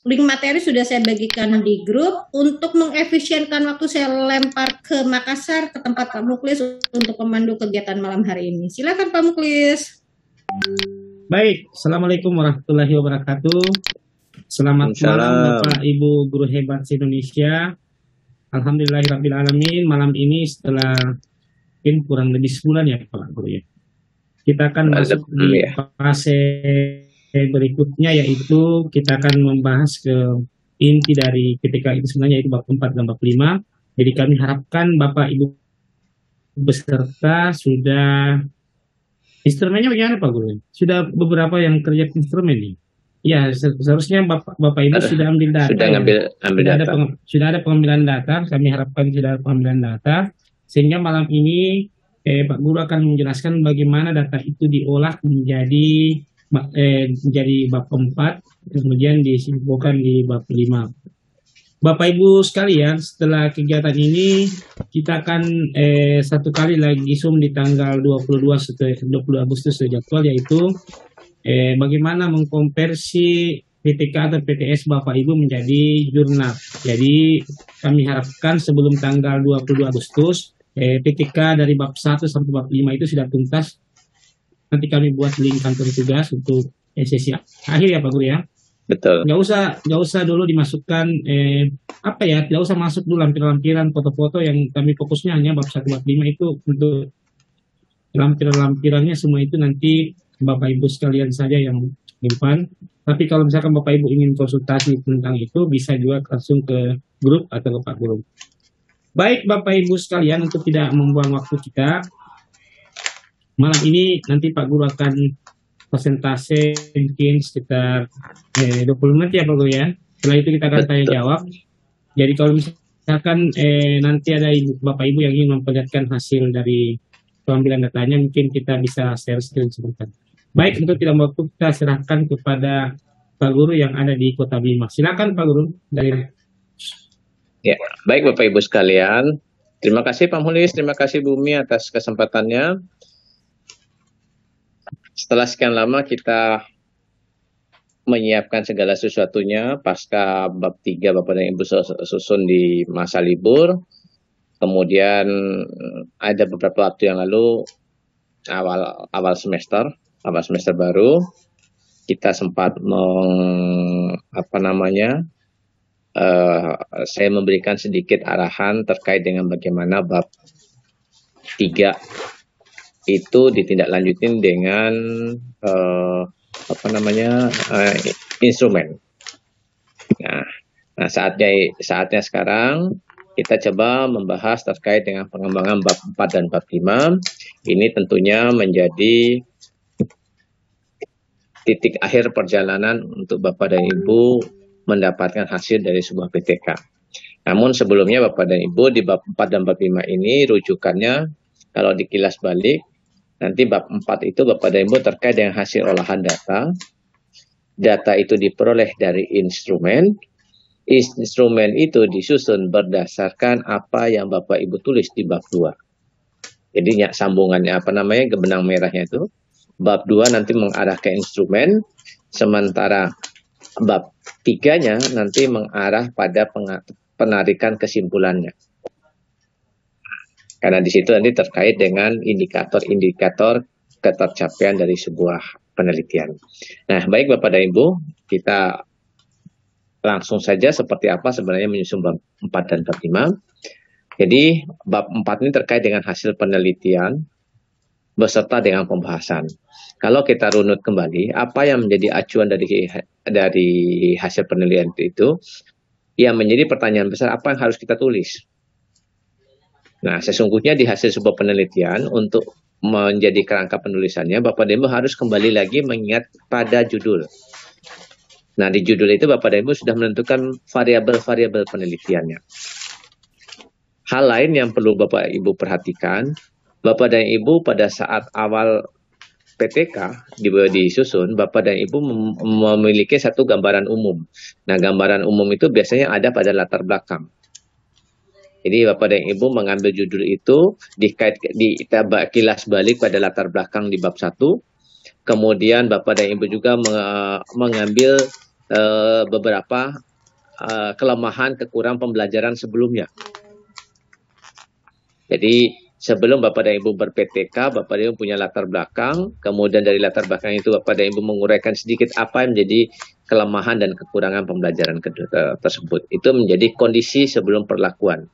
link materi sudah saya bagikan di grup. Untuk mengefisienkan waktu, saya lempar ke Makassar, ke tempat Pak Muklis untuk memandu kegiatan malam hari ini. Silakan Pak Muklis. Baik, Assalamualaikum warahmatullahi wabarakatuh. Selamat malam Bapak Ibu Guru Hebat Indonesia. Alhamdulillahirrahmanirrahim. Malam ini setelah mungkin kurang lebih sebulan ya Pak Guru ya, kita akan masuk di fase berikutnya, yaitu kita akan membahas ke inti dari PTK itu sebenarnya, yaitu bab 4 dan bab 5. Jadi kami harapkan Bapak Ibu beserta sudah instrumennya bagaimana Pak Guru? Sudah beberapa yang kerja instrumen nih. Ya, seharusnya Bapak Ibu sudah ambil data. Sudah ada pengambilan data. Kami harapkan sudah ada pengambilan data, sehingga malam ini Pak Guru akan menjelaskan bagaimana data itu diolah menjadi bab 4, kemudian disimpulkan di bab 5. Bapak Ibu sekalian, setelah kegiatan ini kita akan satu kali lagi Zoom di tanggal 20 Agustus jadwal, yaitu bagaimana mengkonversi PTK atau PTS Bapak Ibu menjadi jurnal. Jadi kami harapkan sebelum tanggal 22 Agustus PTK dari bab 1 sampai bab 5 itu sudah tuntas. Nanti kami buat link kantor tugas untuk sesi akhir ya Pak Guru ya. Betul. Nggak usah dulu dimasukkan tidak usah masuk dulu lampiran-lampiran foto-foto, yang kami fokusnya hanya bab 1 bab 5 itu. Untuk lampiran-lampirannya semua itu nanti Bapak Ibu sekalian saja yang menyimpan. Tapi kalau misalkan Bapak Ibu ingin konsultasi tentang itu, bisa juga langsung ke grup atau ke Pak Guru. Baik Bapak Ibu sekalian, untuk tidak membuang waktu kita, malam ini nanti Pak Guru akan presentasi mungkin sekitar 20 menit ya Pak Guru ya. Setelah itu kita akan tanya jawab. Jadi kalau misalkan nanti ada Bapak Ibu yang ingin memperlihatkan hasil dari pengambilan datanya, mungkin kita bisa share screen sebentar. Baik, untuk tidak waktu kita serahkan kepada Pak Guru yang ada di Kota Bima. Silakan Pak Guru. Ya, baik Bapak Ibu sekalian. Terima kasih Pak Mulis, terima kasih Bumi atas kesempatannya. Setelah sekian lama kita menyiapkan segala sesuatunya pasca bab 3 Bapak dan Ibu susun di masa libur. Kemudian ada beberapa waktu yang lalu awal semester baru kita sempat saya memberikan sedikit arahan terkait dengan bagaimana bab 3 itu ditindaklanjutin dengan instrumen. Nah saatnya sekarang kita coba membahas terkait dengan pengembangan bab 4 dan bab 5. Ini tentunya menjadi titik akhir perjalanan untuk Bapak dan Ibu mendapatkan hasil dari sebuah PTK. Namun sebelumnya Bapak dan Ibu, di bab 4 dan bab 5 ini rujukannya kalau dikilas balik, nanti bab 4 itu Bapak dan Ibu terkait dengan hasil olahan data. Data itu diperoleh dari instrumen. Instrumen itu disusun berdasarkan apa yang Bapak Ibu tulis di bab 2. Jadi sambungannya benang merahnya itu. Bab 2 nanti mengarah ke instrumen, sementara bab 3-nya nanti mengarah pada penarikan kesimpulannya. Karena di situ nanti terkait dengan indikator-indikator ketercapaian dari sebuah penelitian. Nah, baik Bapak dan Ibu, kita langsung saja seperti apa sebenarnya menyusun bab 4 dan bab 5. Jadi, bab 4 ini terkait dengan hasil penelitian beserta dengan pembahasan. Kalau kita runut kembali, apa yang menjadi acuan dari hasil penelitian itu, yang menjadi pertanyaan besar, apa yang harus kita tulis? Nah, sesungguhnya di hasil sebuah penelitian, untuk menjadi kerangka penulisannya, Bapak dan Ibu harus kembali lagi mengingat pada judul. Nah, di judul itu Bapak dan Ibu sudah menentukan variabel-variabel penelitiannya. Hal lain yang perlu Bapak Ibu perhatikan, Bapak dan Ibu pada saat awal PTK disusun, Bapak dan Ibu memiliki satu gambaran umum. Nah, gambaran umum itu biasanya ada pada latar belakang. Jadi Bapak dan Ibu mengambil judul itu, kilas balik pada latar belakang di bab 1. Kemudian Bapak dan Ibu juga mengambil beberapa kelemahan, kekurangan pembelajaran sebelumnya. Jadi sebelum Bapak dan Ibu ber-PTK, Bapak dan Ibu punya latar belakang, kemudian dari latar belakang itu Bapak dan Ibu menguraikan sedikit apa yang menjadi kelemahan dan kekurangan pembelajaran tersebut. Itu menjadi kondisi sebelum perlakuan.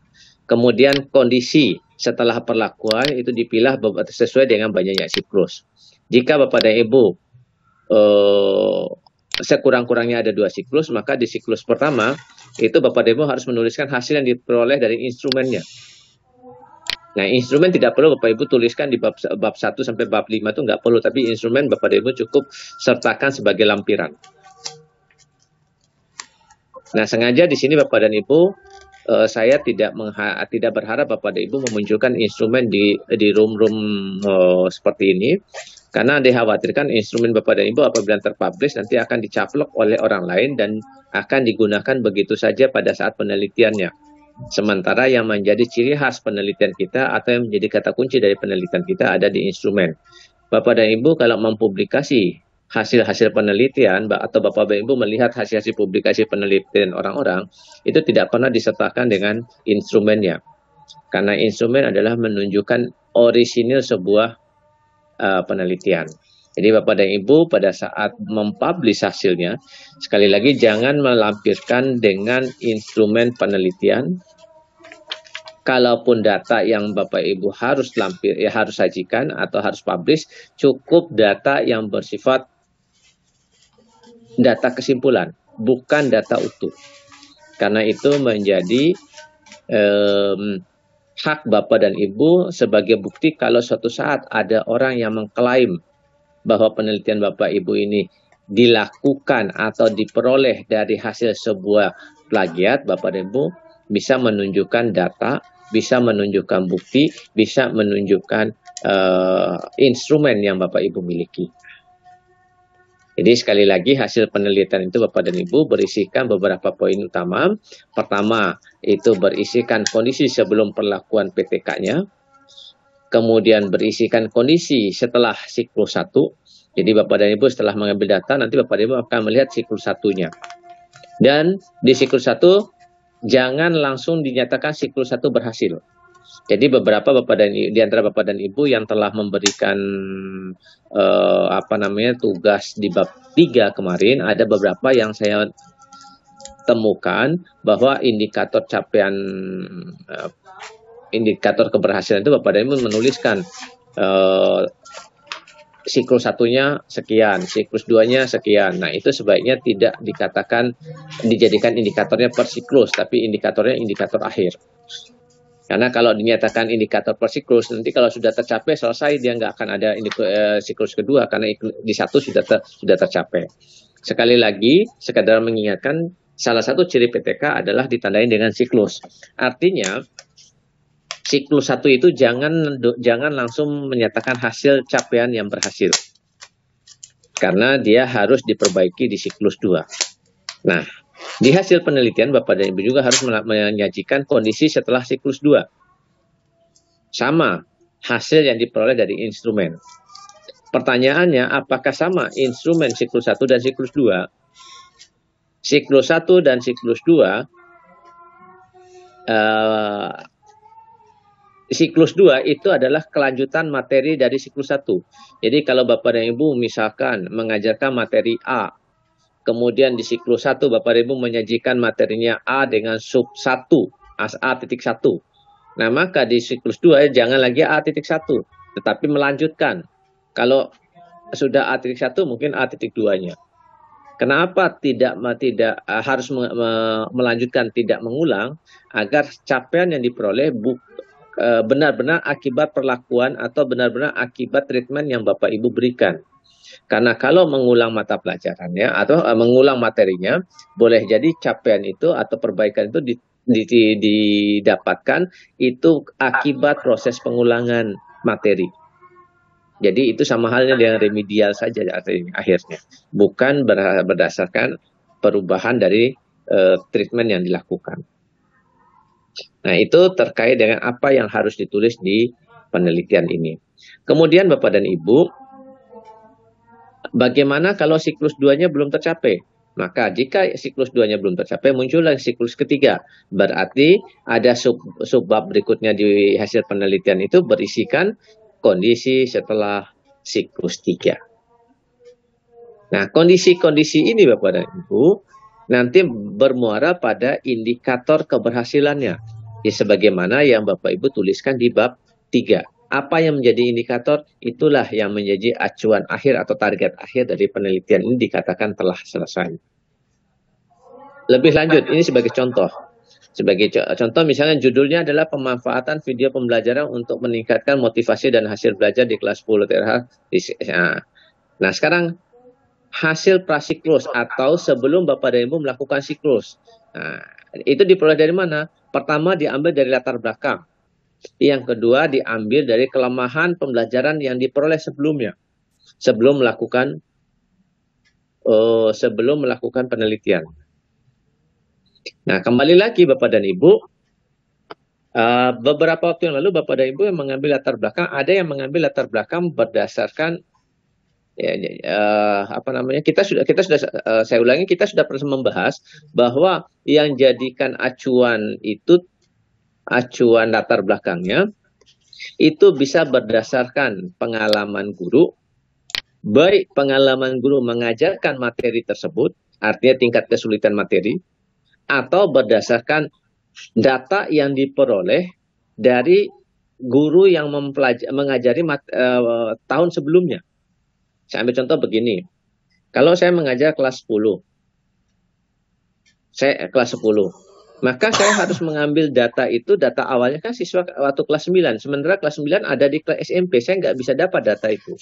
Kemudian kondisi setelah perlakuan itu dipilah sesuai dengan banyaknya siklus. Jika Bapak dan Ibu sekurang-kurangnya ada 2 siklus, maka di siklus pertama itu Bapak dan Ibu harus menuliskan hasil yang diperoleh dari instrumennya. Nah, instrumen tidak perlu Bapak Ibu tuliskan di bab 1 sampai bab 5 itu nggak perlu, tapi instrumen Bapak Ibu cukup sertakan sebagai lampiran. Nah, sengaja di sini Bapak dan Ibu saya tidak berharap Bapak dan Ibu memunculkan instrumen di room-room seperti ini, karena dikhawatirkan instrumen Bapak dan Ibu apabila terpublish nanti akan dicaplok oleh orang lain dan akan digunakan begitu saja pada saat penelitiannya. Sementara yang menjadi ciri khas penelitian kita atau yang menjadi kata kunci dari penelitian kita ada di instrumen. Bapak dan Ibu kalau mempublikasi hasil-hasil penelitian atau Bapak dan Ibu melihat hasil-hasil publikasi penelitian orang-orang, itu tidak pernah disertakan dengan instrumennya. Karena instrumen adalah menunjukkan orisinil sebuah penelitian. Jadi Bapak dan Ibu pada saat mempublish hasilnya, sekali lagi jangan melampirkan dengan instrumen penelitian. Kalaupun data yang Bapak Ibu harus harus sajikan atau harus publish, cukup data yang bersifat data kesimpulan, bukan data utuh. Karena itu menjadi hak Bapak dan Ibu sebagai bukti kalau suatu saat ada orang yang mengklaim bahwa penelitian Bapak Ibu ini dilakukan atau diperoleh dari hasil sebuah plagiat, Bapak dan Ibu bisa menunjukkan data, bisa menunjukkan bukti, bisa menunjukkan instrumen yang Bapak Ibu miliki. Jadi sekali lagi hasil penelitian itu Bapak dan Ibu berisikan beberapa poin utama. Pertama, itu berisikan kondisi sebelum perlakuan PTK-nya. Kemudian berisikan kondisi setelah siklus 1. Jadi Bapak dan Ibu setelah mengambil data, nanti Bapak dan Ibu akan melihat siklus 1-nya. Dan di siklus 1, jangan langsung dinyatakan siklus 1 berhasil. Jadi beberapa di antara Bapak dan Ibu yang telah memberikan tugas di bab 3 kemarin, ada beberapa yang saya temukan bahwa indikator capaian indikator keberhasilan itu Bapak dan Ibu menuliskan siklus 1-nya sekian, siklus 2-nya sekian. Nah, itu sebaiknya tidak dijadikan indikatornya per siklus, tapi indikatornya indikator akhir. Karena kalau dinyatakan indikator per siklus, nanti kalau sudah tercapai selesai, dia nggak akan ada siklus kedua, karena di 1 sudah tercapai. Sekali lagi, sekadar mengingatkan, salah satu ciri PTK adalah ditandai dengan siklus. Artinya, siklus 1 itu jangan langsung menyatakan hasil capaian yang berhasil. Karena dia harus diperbaiki di siklus 2. Nah, di hasil penelitian Bapak dan Ibu juga harus menyajikan kondisi setelah siklus 2. Sama hasil yang diperoleh dari instrumen. Pertanyaannya, apakah sama instrumen siklus 1 dan siklus 2? Siklus 1 dan siklus 2 siklus 2 itu adalah kelanjutan materi dari siklus 1. Jadi kalau Bapak dan Ibu misalkan mengajarkan materi A, kemudian di siklus 1 Bapak dan Ibu menyajikan materinya A dengan sub 1, A.1. Nah, maka di siklus 2 jangan lagi A.1, tetapi melanjutkan. Kalau sudah A.1 mungkin A.2-nya. Kenapa tidak harus melanjutkan, tidak mengulang, agar capaian yang diperoleh benar-benar akibat perlakuan atau benar-benar akibat treatment yang Bapak Ibu berikan. Karena kalau mengulang mata pelajarannya atau mengulang materinya, boleh jadi capaian itu atau perbaikan itu didapatkan itu akibat proses pengulangan materi. Jadi itu sama halnya dengan remedial saja akhirnya, bukan berdasarkan perubahan dari treatment yang dilakukan. Nah, itu terkait dengan apa yang harus ditulis di penelitian ini. Kemudian Bapak dan Ibu, bagaimana kalau siklus 2-nya belum tercapai? Maka jika siklus 2-nya belum tercapai, muncullah siklus ketiga. Berarti ada subbab berikutnya di hasil penelitian itu berisikan kondisi setelah siklus 3. Nah, kondisi-kondisi ini Bapak dan Ibu nanti bermuara pada indikator keberhasilannya. Ya, sebagaimana yang Bapak Ibu tuliskan di bab 3. Apa yang menjadi indikator? Itulah yang menjadi acuan akhir atau target akhir dari penelitian ini dikatakan telah selesai. Lebih lanjut, ini sebagai contoh. Sebagai contoh misalnya judulnya adalah pemanfaatan video pembelajaran untuk meningkatkan motivasi dan hasil belajar di kelas 10 TRH. Nah, sekarang hasil prasiklus atau sebelum Bapak dan Ibu melakukan siklus. Nah, itu diperoleh dari mana? Pertama diambil dari latar belakang. Yang kedua diambil dari kelemahan pembelajaran yang diperoleh sebelumnya. Sebelum melakukan penelitian. Nah, kembali lagi Bapak dan Ibu, beberapa waktu yang lalu Bapak dan Ibu yang mengambil latar belakang, ada yang mengambil latar belakang berdasarkan kita sudah saya ulangi, kita sudah pernah membahas bahwa yang jadikan acuan itu, acuan latar belakangnya itu bisa berdasarkan pengalaman guru, baik pengalaman guru mengajarkan materi tersebut, artinya tingkat kesulitan materi, atau berdasarkan data yang diperoleh dari guru yang mengajari tahun sebelumnya. Saya ambil contoh begini, kalau saya mengajar kelas 10, maka saya harus mengambil data itu, data awalnya kan siswa waktu kelas 9, sementara kelas 9 ada di kelas SMP, saya nggak bisa dapat data itu.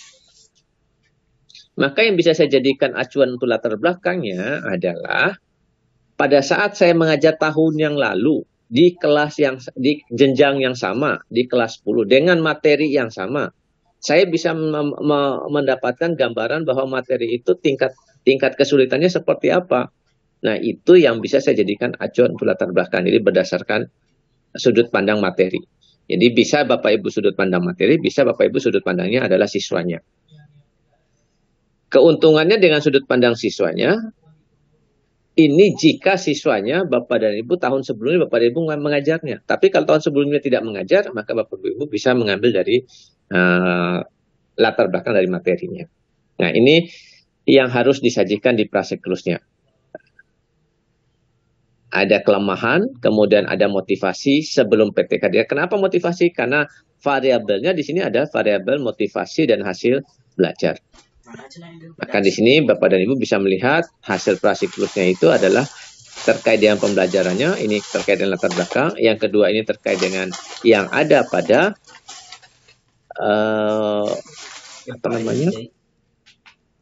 Maka yang bisa saya jadikan acuan untuk latar belakangnya adalah pada saat saya mengajar tahun yang lalu di jenjang yang sama, di kelas 10 dengan materi yang sama, saya bisa mendapatkan gambaran bahwa materi itu tingkat kesulitannya seperti apa. Nah, itu yang bisa saya jadikan acuan untuk latar belakang. Jadi berdasarkan sudut pandang materi. Jadi bisa Bapak Ibu sudut pandang materi, bisa Bapak Ibu sudut pandangnya adalah siswanya. Keuntungannya dengan sudut pandang siswanya, ini jika siswanya Bapak dan Ibu tahun sebelumnya Bapak dan Ibu mengajarnya. Tapi kalau tahun sebelumnya tidak mengajar, maka Bapak dan Ibu bisa mengambil dari latar belakang dari materinya. Nah, ini yang harus disajikan di prasiklusnya. Ada kelemahan, kemudian ada motivasi sebelum PTK. Kenapa motivasi? Karena variabelnya di sini ada variabel motivasi dan hasil belajar. Maka di sini Bapak dan Ibu bisa melihat hasil prasiklusnya itu adalah terkait dengan pembelajarannya, ini terkait dengan latar belakang. Yang kedua ini terkait dengan yang ada pada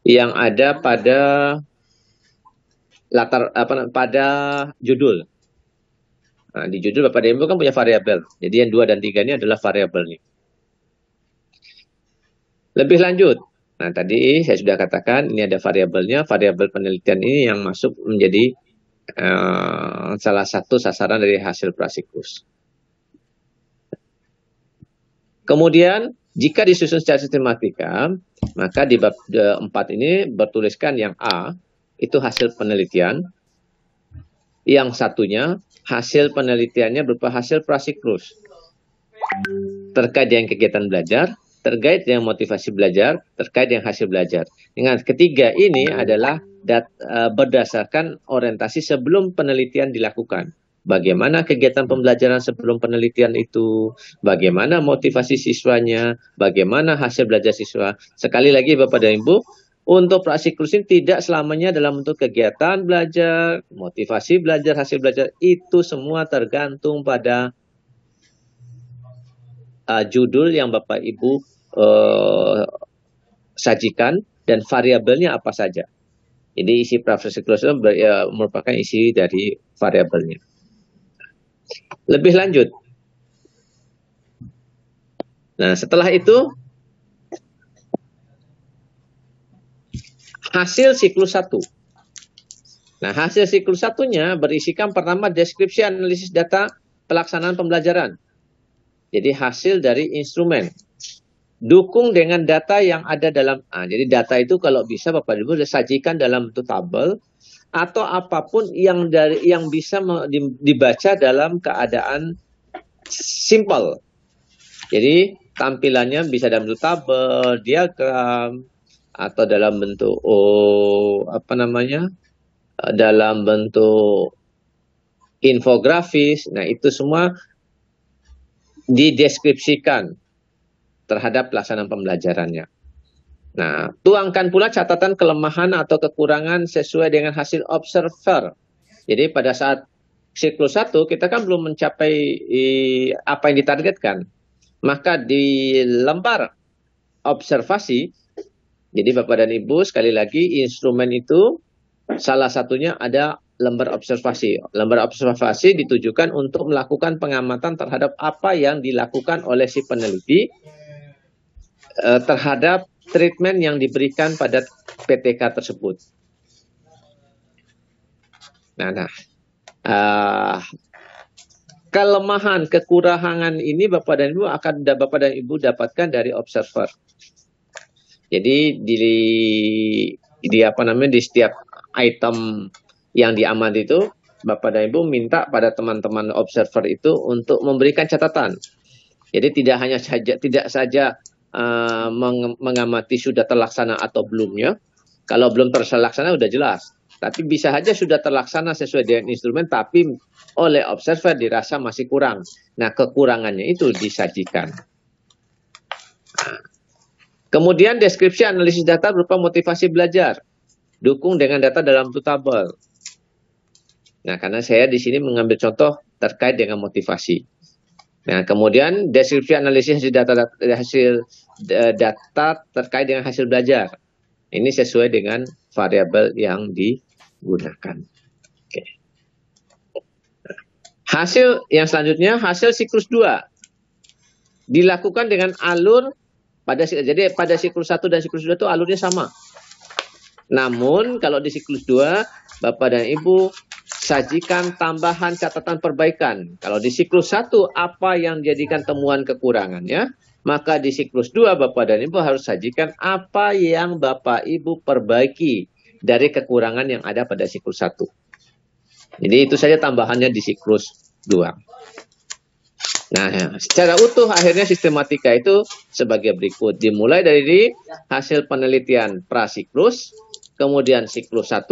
yang ada pada pada judul. Nah, di judul Bapak dan Ibu kan punya variabel. Jadi yang 2 dan 3 ini adalah variabel nih. Lebih lanjut. Nah, tadi saya sudah katakan ini ada variabelnya. Variabel penelitian ini yang masuk menjadi salah satu sasaran dari hasil prasiklus. Kemudian jika disusun secara sistematika, maka di bab 4 ini bertuliskan yang A, itu hasil penelitian. Yang satunya, hasil penelitiannya berupa hasil prasiklus. Terkait dengan kegiatan belajar, terkait dengan motivasi belajar, terkait dengan hasil belajar. Dengan ketiga ini adalah berdasarkan orientasi sebelum penelitian dilakukan. Bagaimana kegiatan pembelajaran sebelum penelitian itu, bagaimana motivasi siswanya, bagaimana hasil belajar siswa. Sekali lagi Bapak dan Ibu, untuk prasiklus ini tidak selamanya dalam bentuk kegiatan belajar, motivasi belajar, hasil belajar, itu semua tergantung pada judul yang Bapak Ibu sajikan dan variabelnya apa saja. Jadi isi prasiklus itu merupakan isi dari variabelnya. Lebih lanjut. Nah, setelah itu hasil siklus 1. Nah, hasil siklus 1-nya berisikan pertama deskripsi analisis data pelaksanaan pembelajaran. Jadi hasil dari instrumen. Dukung dengan data yang ada dalam jadi data itu kalau bisa Bapak Ibu sajikan dalam bentuk tabel atau apapun yang bisa dibaca dalam keadaan simple. Jadi tampilannya bisa dalam bentuk tabel, diagram, atau dalam bentuk dalam bentuk infografis. Nah, itu semua dideskripsikan terhadap pelaksanaan pembelajarannya. Nah, tuangkan pula catatan kelemahan atau kekurangan sesuai dengan hasil observer. Jadi pada saat siklus 1 kita kan belum mencapai apa yang ditargetkan. Maka di lembar observasi, jadi Bapak dan Ibu sekali lagi instrumen itu salah satunya ada lembar observasi. Lembar observasi ditujukan untuk melakukan pengamatan terhadap apa yang dilakukan oleh si peneliti terhadap treatment yang diberikan pada PTK tersebut. Kelemahan, kekurangan ini Bapak dan Ibu akan Bapak dan Ibu dapatkan dari observer. Jadi di setiap item yang diamati itu Bapak dan Ibu minta pada teman-teman observer itu untuk memberikan catatan. Jadi tidak saja mengamati sudah terlaksana atau belumnya. Kalau belum terlaksana sudah jelas. Tapi bisa saja sudah terlaksana sesuai dengan instrumen, tapi oleh observer dirasa masih kurang. Nah, kekurangannya itu disajikan. Kemudian deskripsi analisis data berupa motivasi belajar. Dukung dengan data dalam bentuk tabel. Nah, karena saya di sini mengambil contoh terkait dengan motivasi. Nah, kemudian deskripsi analisis hasil data terkait dengan hasil belajar. Ini sesuai dengan variabel yang digunakan. Oke. Hasil yang selanjutnya, hasil siklus 2. Dilakukan dengan alur jadi pada siklus 1 dan siklus 2 itu alurnya sama. Namun kalau di siklus 2, Bapak dan Ibu sajikan tambahan catatan perbaikan. Kalau di siklus 1 apa yang dijadikan temuan kekurangannya, maka di siklus 2 Bapak dan Ibu harus sajikan apa yang Bapak Ibu perbaiki dari kekurangan yang ada pada siklus 1. Jadi itu saja tambahannya di siklus 2. Nah, secara utuh akhirnya sistematika itu sebagai berikut. Dimulai dari hasil penelitian prasiklus, kemudian siklus 1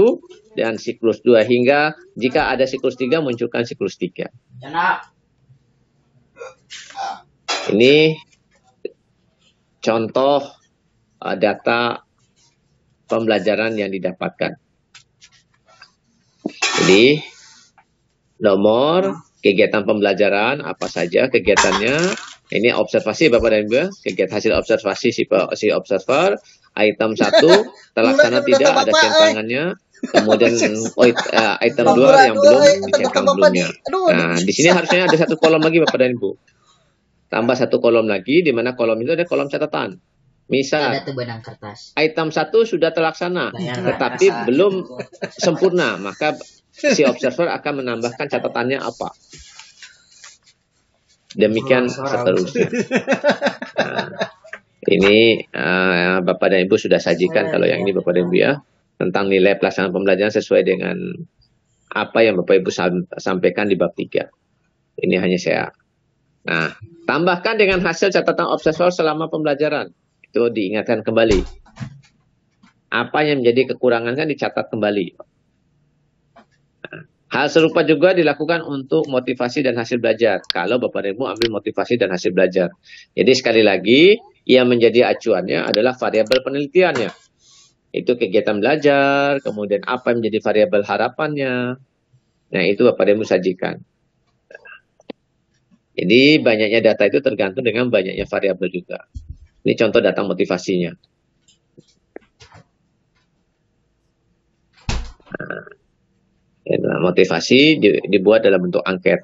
dan siklus 2 hingga jika ada siklus 3 munculkan siklus 3. Ini contoh data pembelajaran yang didapatkan. Jadi nomor kegiatan pembelajaran apa saja kegiatannya. Ini observasi Bapak dan Ibu, kegiatan hasil observasi si observer. Item 1 terlaksana tidak ada centangannya. Kemudian item 2 yang belum dicentang sebelumnya. Nah, di sini harusnya ada satu kolom lagi Bapak dan Ibu. Tambah satu kolom lagi, di mana kolom itu ada kolom catatan. Misal, item 1 sudah terlaksana, tetapi belum sempurna, maka si observer akan menambahkan catatannya apa. Demikian seterusnya. Nah, ini Bapak dan Ibu sudah sajikan kalau yang ini Bapak dan Ibu ya, tentang nilai pelaksanaan pembelajaran sesuai dengan apa yang Bapak Ibu sampaikan di bab 3. Ini hanya saya. Nah, tambahkan dengan hasil catatan observer selama pembelajaran. Itu diingatkan kembali. Apa yang menjadi kekurangan kan dicatat kembali. Nah, hal serupa juga dilakukan untuk motivasi dan hasil belajar. Kalau Bapak dan Ibu ambil motivasi dan hasil belajar. Jadi sekali lagi, yang menjadi acuannya adalah variabel penelitiannya. Itu kegiatan belajar, kemudian apa yang menjadi variabel harapannya. Nah, itu Bapak dan Ibu sajikan. Jadi banyaknya data itu tergantung dengan banyaknya variabel juga. Ini contoh data motivasinya. Nah, motivasi dibuat dalam bentuk angket.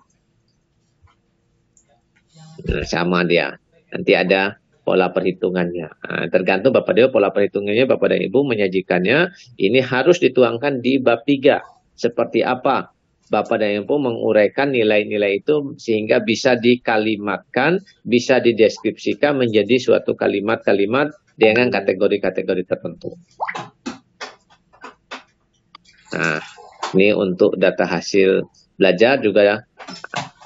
Nah, sama dia. Nanti ada pola perhitungannya. Nah, tergantung Bapak dan Ibu pola perhitungannya Bapak dan Ibu menyajikannya. Ini harus dituangkan di bab 3. Seperti apa Bapak dan Ibu menguraikan nilai-nilai itu sehingga bisa dikalimatkan, bisa dideskripsikan menjadi suatu kalimat-kalimat dengan kategori-kategori tertentu. Nah, Ini untuk data hasil belajar juga ya.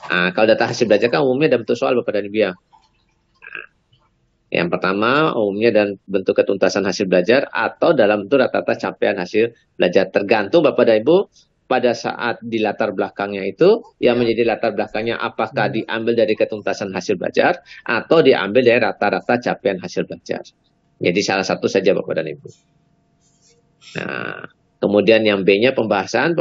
Kalau data hasil belajar kan umumnya dalam bentuk soal Bapak dan Ibu ya. Yang pertama umumnya dan bentuk ketuntasan hasil belajar atau dalam bentuk rata-rata capaian hasil belajar. Tergantung Bapak dan Ibu pada saat di latar belakangnya itu yang menjadi latar belakangnya apakah diambil dari ketuntasan hasil belajar atau diambil dari rata-rata capaian hasil belajar. Jadi salah satu saja Bapak dan Ibu. Nah, kemudian yang B-nya pembahasan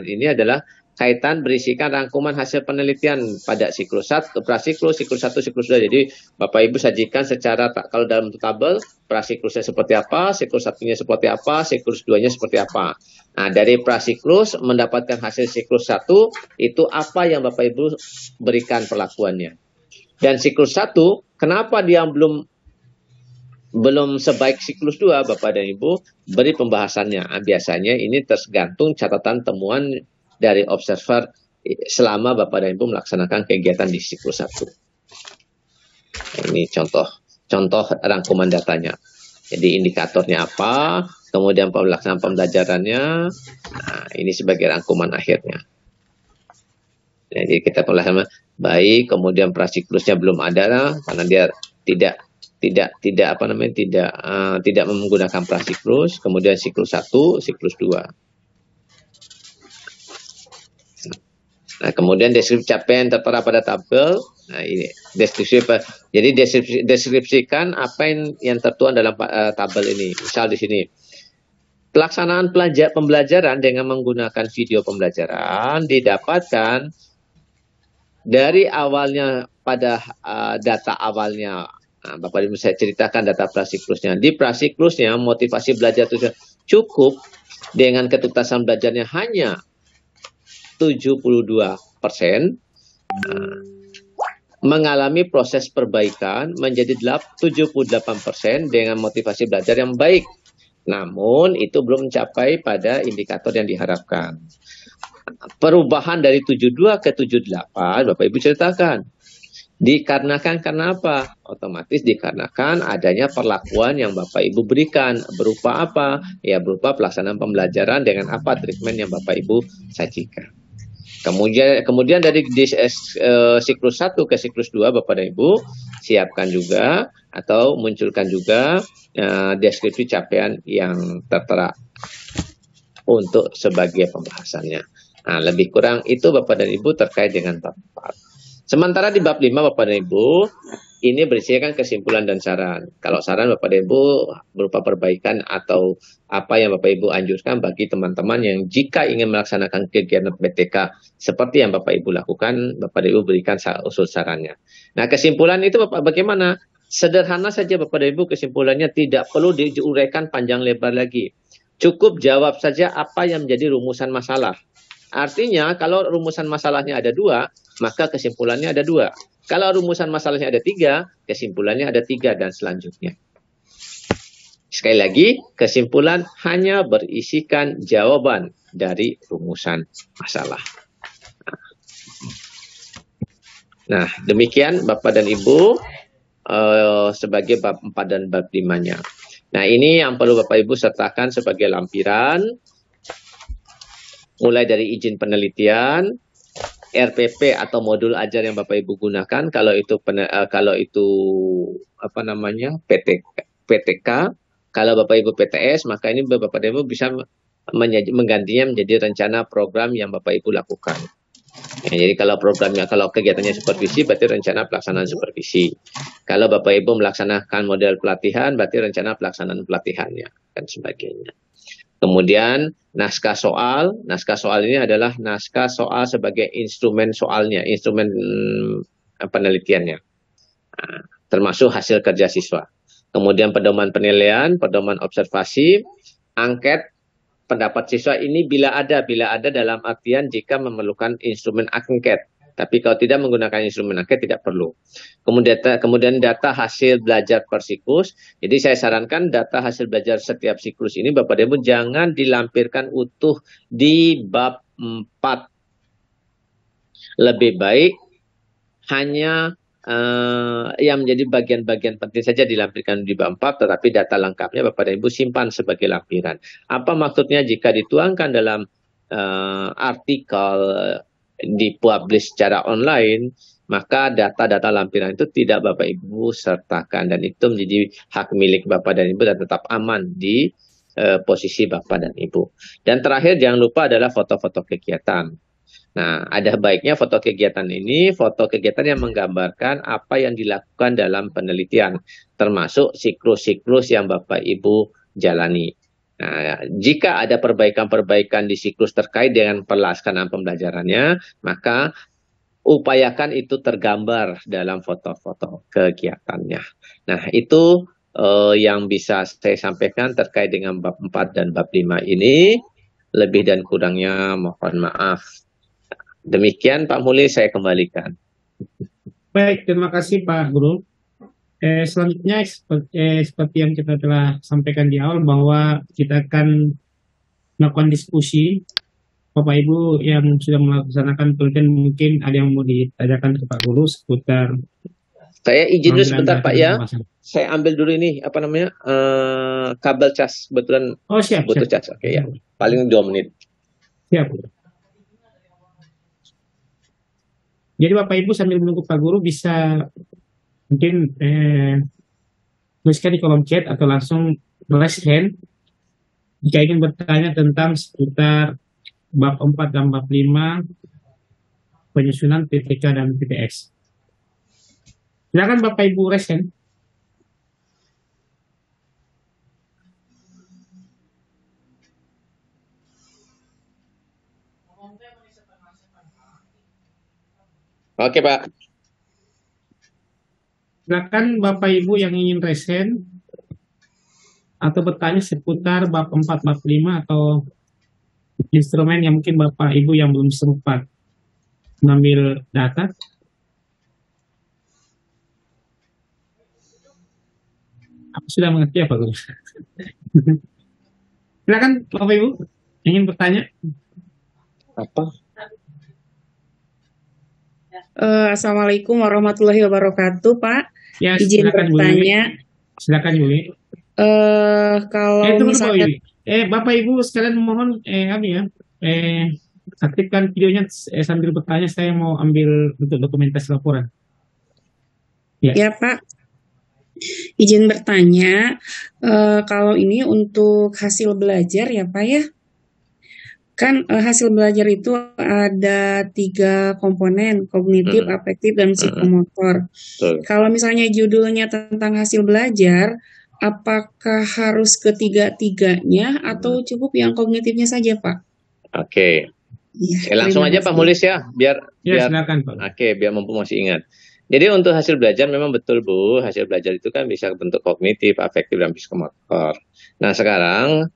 ini adalah kaitan berisikan rangkuman hasil penelitian pada siklus 1, prasiklus, siklus 1, siklus 2. Jadi Bapak Ibu sajikan secara, kalau dalam tabel, prasiklusnya seperti apa, siklus 1-nya seperti apa, siklus 2-nya seperti apa. Nah, dari prasiklus mendapatkan hasil siklus 1, itu apa yang Bapak Ibu berikan perlakuannya. Dan siklus 1, kenapa dia belum sebaik siklus 2, Bapak dan Ibu, beri pembahasannya. Biasanya ini tergantung catatan temuan dari observer selama Bapak dan Ibu melaksanakan kegiatan di siklus 1. Ini contoh rangkuman datanya. Jadi indikatornya apa, kemudian pelaksanaan pembelajarannya, nah ini sebagai rangkuman akhirnya. Jadi kita pelaksanaan baik, kemudian prasiklusnya belum ada karena dia tidak menggunakan prasiklus, kemudian siklus 1, siklus 2. Nah, kemudian deskripsi capaian tertera pada tabel. Nah, ini deskripsikan apa yang tertuang dalam tabel ini. Misal di sini, pelaksanaan pembelajaran dengan menggunakan video pembelajaran didapatkan dari awalnya pada data awalnya. Nah, Bapak Ibu saya ceritakan data prasiklusnya. Di prasiklusnya motivasi belajar itu cukup dengan ketuntasan belajarnya hanya 72%, mengalami proses perbaikan menjadi 78% dengan motivasi belajar yang baik. Namun itu belum mencapai pada indikator yang diharapkan. Perubahan dari 72 ke 78, Bapak Ibu ceritakan. Dikarenakan karena apa? Otomatis dikarenakan adanya perlakuan yang Bapak Ibu berikan. Berupa apa? Ya berupa pelaksanaan pembelajaran dengan apa treatment yang Bapak Ibu sajikan. Kemudian dari siklus 1 ke siklus 2 Bapak dan Ibu siapkan juga atau munculkan juga deskripsi capaian yang tertera untuk sebagai pembahasannya. Nah, lebih kurang itu Bapak dan Ibu terkait dengan bab 4. Sementara di bab 5 Bapak dan Ibu ini berisikan kesimpulan dan saran. Kalau saran Bapak dan Ibu berupa perbaikan atau apa yang Bapak Ibu anjurkan bagi teman-teman yang jika ingin melaksanakan kegiatan PTK seperti yang Bapak Ibu lakukan, Bapak dan Ibu berikan usul sarannya. Nah, kesimpulan itu Bapak bagaimana? Sederhana saja Bapak dan Ibu, kesimpulannya tidak perlu diuraikan panjang lebar lagi. Cukup jawab saja apa yang menjadi rumusan masalah. Artinya kalau rumusan masalahnya ada 2, maka kesimpulannya ada 2. Kalau rumusan masalahnya ada 3, kesimpulannya ada 3 dan selanjutnya. Sekali lagi, kesimpulan hanya berisikan jawaban dari rumusan masalah. Nah, demikian Bapak dan Ibu sebagai bab 4 dan bab 5-nya. Nah, ini yang perlu Bapak Ibu sertakan sebagai lampiran, mulai dari izin penelitian, RPP atau modul ajar yang Bapak Ibu gunakan, kalau itu PTK, kalau Bapak Ibu PTS, maka ini Bapak Ibu bisa menggantinya menjadi rencana program yang Bapak Ibu lakukan. Ya, jadi kalau kegiatannya supervisi, berarti rencana pelaksanaan supervisi. Kalau Bapak Ibu melaksanakan model pelatihan, berarti rencana pelaksanaan pelatihannya dan sebagainya. Kemudian naskah soal ini adalah naskah soal sebagai instrumen soalnya, instrumen penelitiannya, termasuk hasil kerja siswa. Kemudian pedoman penilaian, pedoman observasi, angket, pendapat siswa ini bila ada dalam artian jika memerlukan instrumen angket. Tapi kalau tidak menggunakan instrumen angket tidak perlu. Kemudian data hasil belajar per siklus. Jadi saya sarankan data hasil belajar setiap siklus ini Bapak dan Ibu jangan dilampirkan utuh di bab 4. Lebih baik hanya yang menjadi bagian-bagian penting saja dilampirkan di bab 4, tetapi data lengkapnya Bapak dan Ibu simpan sebagai lampiran. Apa maksudnya jika dituangkan dalam artikel dipublish secara online, maka data-data lampiran itu tidak Bapak Ibu sertakan, dan itu menjadi hak milik Bapak dan Ibu dan tetap aman di posisi Bapak dan Ibu. Dan terakhir jangan lupa adalah foto-foto kegiatan. Nah, ada baiknya foto kegiatan ini, foto kegiatan yang menggambarkan apa yang dilakukan dalam penelitian, termasuk siklus-siklus yang Bapak Ibu jalani. Nah, jika ada perbaikan-perbaikan di siklus terkait dengan pelaksanaan pembelajarannya, maka upayakan itu tergambar dalam foto-foto kegiatannya. Nah, itu yang bisa saya sampaikan terkait dengan bab 4 dan bab 5 ini. Lebih dan kurangnya mohon maaf. Demikian Pak Muli, saya kembalikan. Baik, terima kasih Pak Guru. Selanjutnya seperti yang kita telah sampaikan di awal bahwa kita akan melakukan diskusi. Bapak Ibu yang sudah melaksanakan penelitian mungkin ada yang mau ditanyakan ke Pak Guru seputar. Saya izin dulu sebentar Pak ya. Saya ambil dulu ini apa namanya kabel cas, kebetulan butuh cas. Oke ya, paling 2 menit. Siap. Jadi Bapak Ibu sambil menunggu Pak Guru bisa mungkin tuliskan di kolom chat atau langsung raise hand jika ingin bertanya tentang seputar bab 4 dan bab 5 penyusunan PPK dan PPS. Silakan Bapak Ibu raise hand. Oke Pak. Silakan Bapak Ibu yang ingin raise hand atau bertanya seputar bab 4, bab 5 atau instrumen yang mungkin Bapak Ibu yang belum sempat mengambil data. Aku sudah mengerti apa Guru? Silakan Bapak Ibu ingin bertanya. Apa? Assalamualaikum warahmatullahi wabarakatuh, Pak. Ya, izin bertanya. Silakan Yuli. Kalau misalnya Bapak Ibu sekalian mohon aktifkan videonya sambil bertanya, saya mau ambil untuk dokumentasi laporan. Ya Pak. Izin bertanya, kalau ini untuk hasil belajar ya Pak ya. Kan hasil belajar itu ada 3 komponen, kognitif, afektif, dan psikomotor. Kalau misalnya judulnya tentang hasil belajar, apakah harus ketiga-tiganya atau cukup yang kognitifnya saja, Pak? Oke. Ya, langsung aja Pak Mulis ya, biar silakan Pak. Oke, biar mumpung masih ingat. Jadi untuk hasil belajar memang betul Bu, hasil belajar itu kan bisa bentuk kognitif, afektif, dan psikomotor. Nah sekarang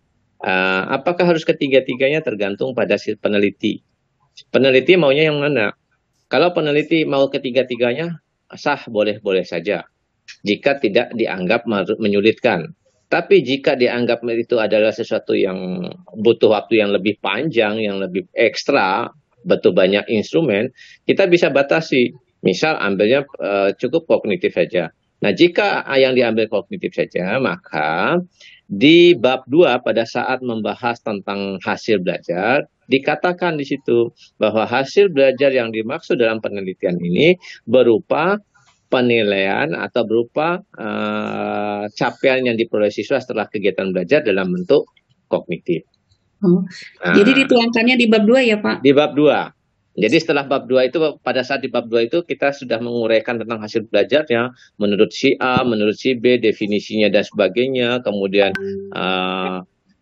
apakah harus ketiga-tiganya tergantung pada si peneliti. Peneliti maunya yang mana? Kalau peneliti mau ketiga-tiganya sah, boleh-boleh saja. Jika tidak dianggap menyulitkan. Tapi jika dianggap itu adalah sesuatu yang butuh waktu yang lebih panjang, yang lebih ekstra, betul banyak instrumen, kita bisa batasi. Misal ambilnya cukup kognitif saja. Nah jika yang diambil kognitif saja, maka di bab 2 pada saat membahas tentang hasil belajar, dikatakan di situ bahwa hasil belajar yang dimaksud dalam penelitian ini berupa penilaian atau berupa capaian yang diperoleh siswa setelah kegiatan belajar dalam bentuk kognitif. Jadi dituangkannya di bab 2 ya Pak? Di bab 2. Jadi setelah bab 2 itu, pada saat di bab 2 itu kita sudah menguraikan tentang hasil belajarnya menurut si A, menurut si B, definisinya dan sebagainya. Kemudian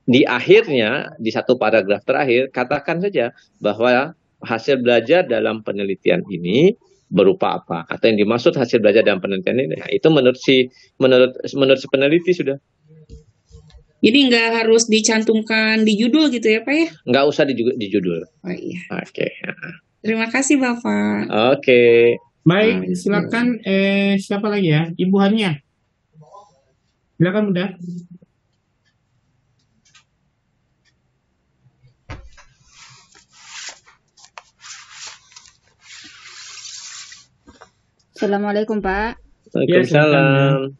di akhirnya, di satu paragraf terakhir, katakan saja bahwa hasil belajar dalam penelitian ini berupa apa, atau yang dimaksud hasil belajar dalam penelitian ini. Nah, itu menurut si peneliti sudah. Jadi nggak harus dicantumkan di judul gitu ya Pak ya? Nggak usah di judul. Oh iya. Oke. Terima kasih Bapak. Oke. Baik, silakan siapa lagi ya? Ibu Hania. Silakan Bunda. Assalamualaikum Pak. Waalaikumsalam.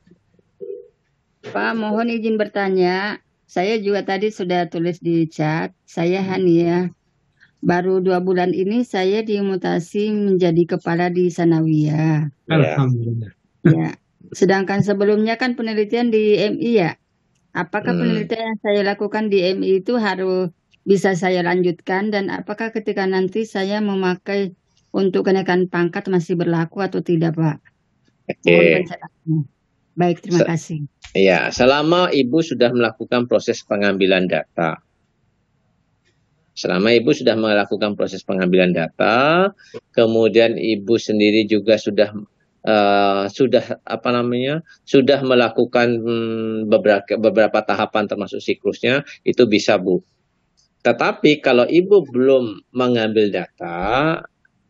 Pak, mohon izin bertanya. Saya juga tadi sudah tulis di chat. Saya Hania. baru 2 bulan ini saya dimutasi menjadi kepala di Sanawiyah. Alhamdulillah. Ya, sedangkan sebelumnya kan penelitian di MI ya. Apakah penelitian yang saya lakukan di MI itu harus bisa saya lanjutkan, dan apakah ketika nanti saya memakai untuk kenaikan pangkat masih berlaku atau tidak, Pak? Mohon pencerahannya. Baik, terima kasih. Ya, selama Ibu sudah melakukan proses pengambilan data, kemudian Ibu sendiri juga sudah melakukan beberapa tahapan termasuk siklusnya, itu bisa, Bu. Tetapi kalau Ibu belum mengambil data,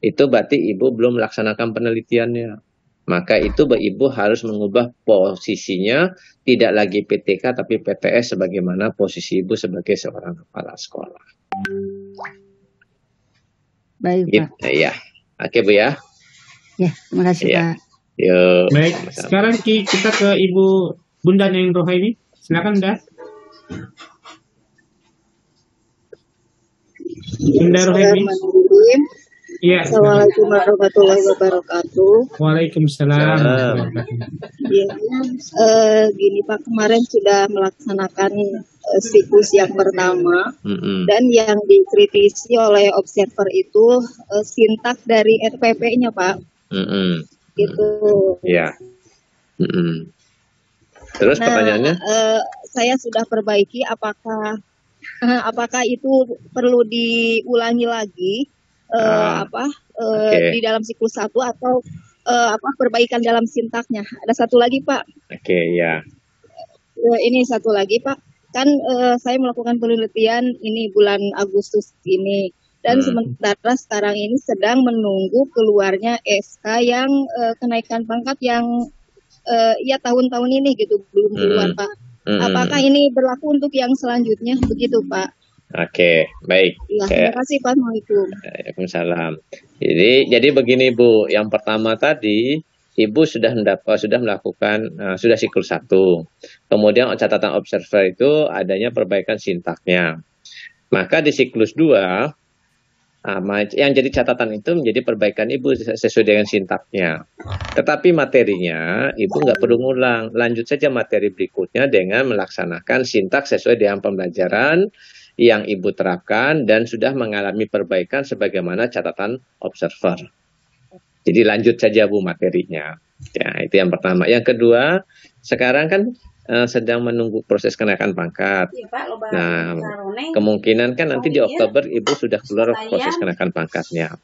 itu berarti Ibu belum melaksanakan penelitiannya. Maka itu Ibu harus mengubah posisinya, tidak lagi PTK tapi PTS sebagaimana posisi Ibu sebagai seorang kepala sekolah. Baik, Pak. Ya. Oke, Bu ya. Ya, terima kasih, Pak. Yuk. Baik, sekarang kita ke Ibu Bunda Neng Rohaini. Silakan, Bunda. Bunda Rohaini. Iya. Assalamualaikum warahmatullahi wabarakatuh. Waalaikumsalam. Ya, gini Pak, kemarin sudah melaksanakan siklus yang pertama, dan yang dikritisi oleh observer itu sintak dari RPP-nya, Pak. Gitu. Ya. Terus pertanyaannya? Saya sudah perbaiki. Apakah itu perlu diulangi lagi? Di dalam siklus 1 atau perbaikan dalam sintaknya? Ada satu lagi, Pak. Oke, ya. Ini satu lagi, Pak. Kan saya melakukan penelitian ini bulan Agustus ini, dan sementara sekarang ini sedang menunggu keluarnya SK yang kenaikan pangkat yang ya tahun-tahun ini gitu belum keluar, Pak. Apakah ini berlaku untuk yang selanjutnya? Begitu, Pak. Oke, baik. Ya, terima kasih, Pak. Assalamualaikum. Waalaikumsalam. Jadi begini, Bu. Yang pertama tadi, Ibu sudah melakukan sudah siklus 1. Kemudian catatan observer itu adanya perbaikan sintaknya. Maka di siklus 2, yang jadi catatan itu menjadi perbaikan Ibu sesuai dengan sintaknya. Tetapi materinya Ibu nggak perlu ngulang. Lanjut saja materi berikutnya dengan melaksanakan sintak sesuai dengan pembelajaran yang Ibu terapkan dan sudah mengalami perbaikan sebagaimana catatan observer. Jadi lanjut saja, Bu, materinya. Ya, itu yang pertama. Yang kedua, sekarang kan sedang menunggu proses kenaikan pangkat. Nah, kemungkinan kan nanti di Oktober Ibu sudah keluar proses kenaikan pangkatnya.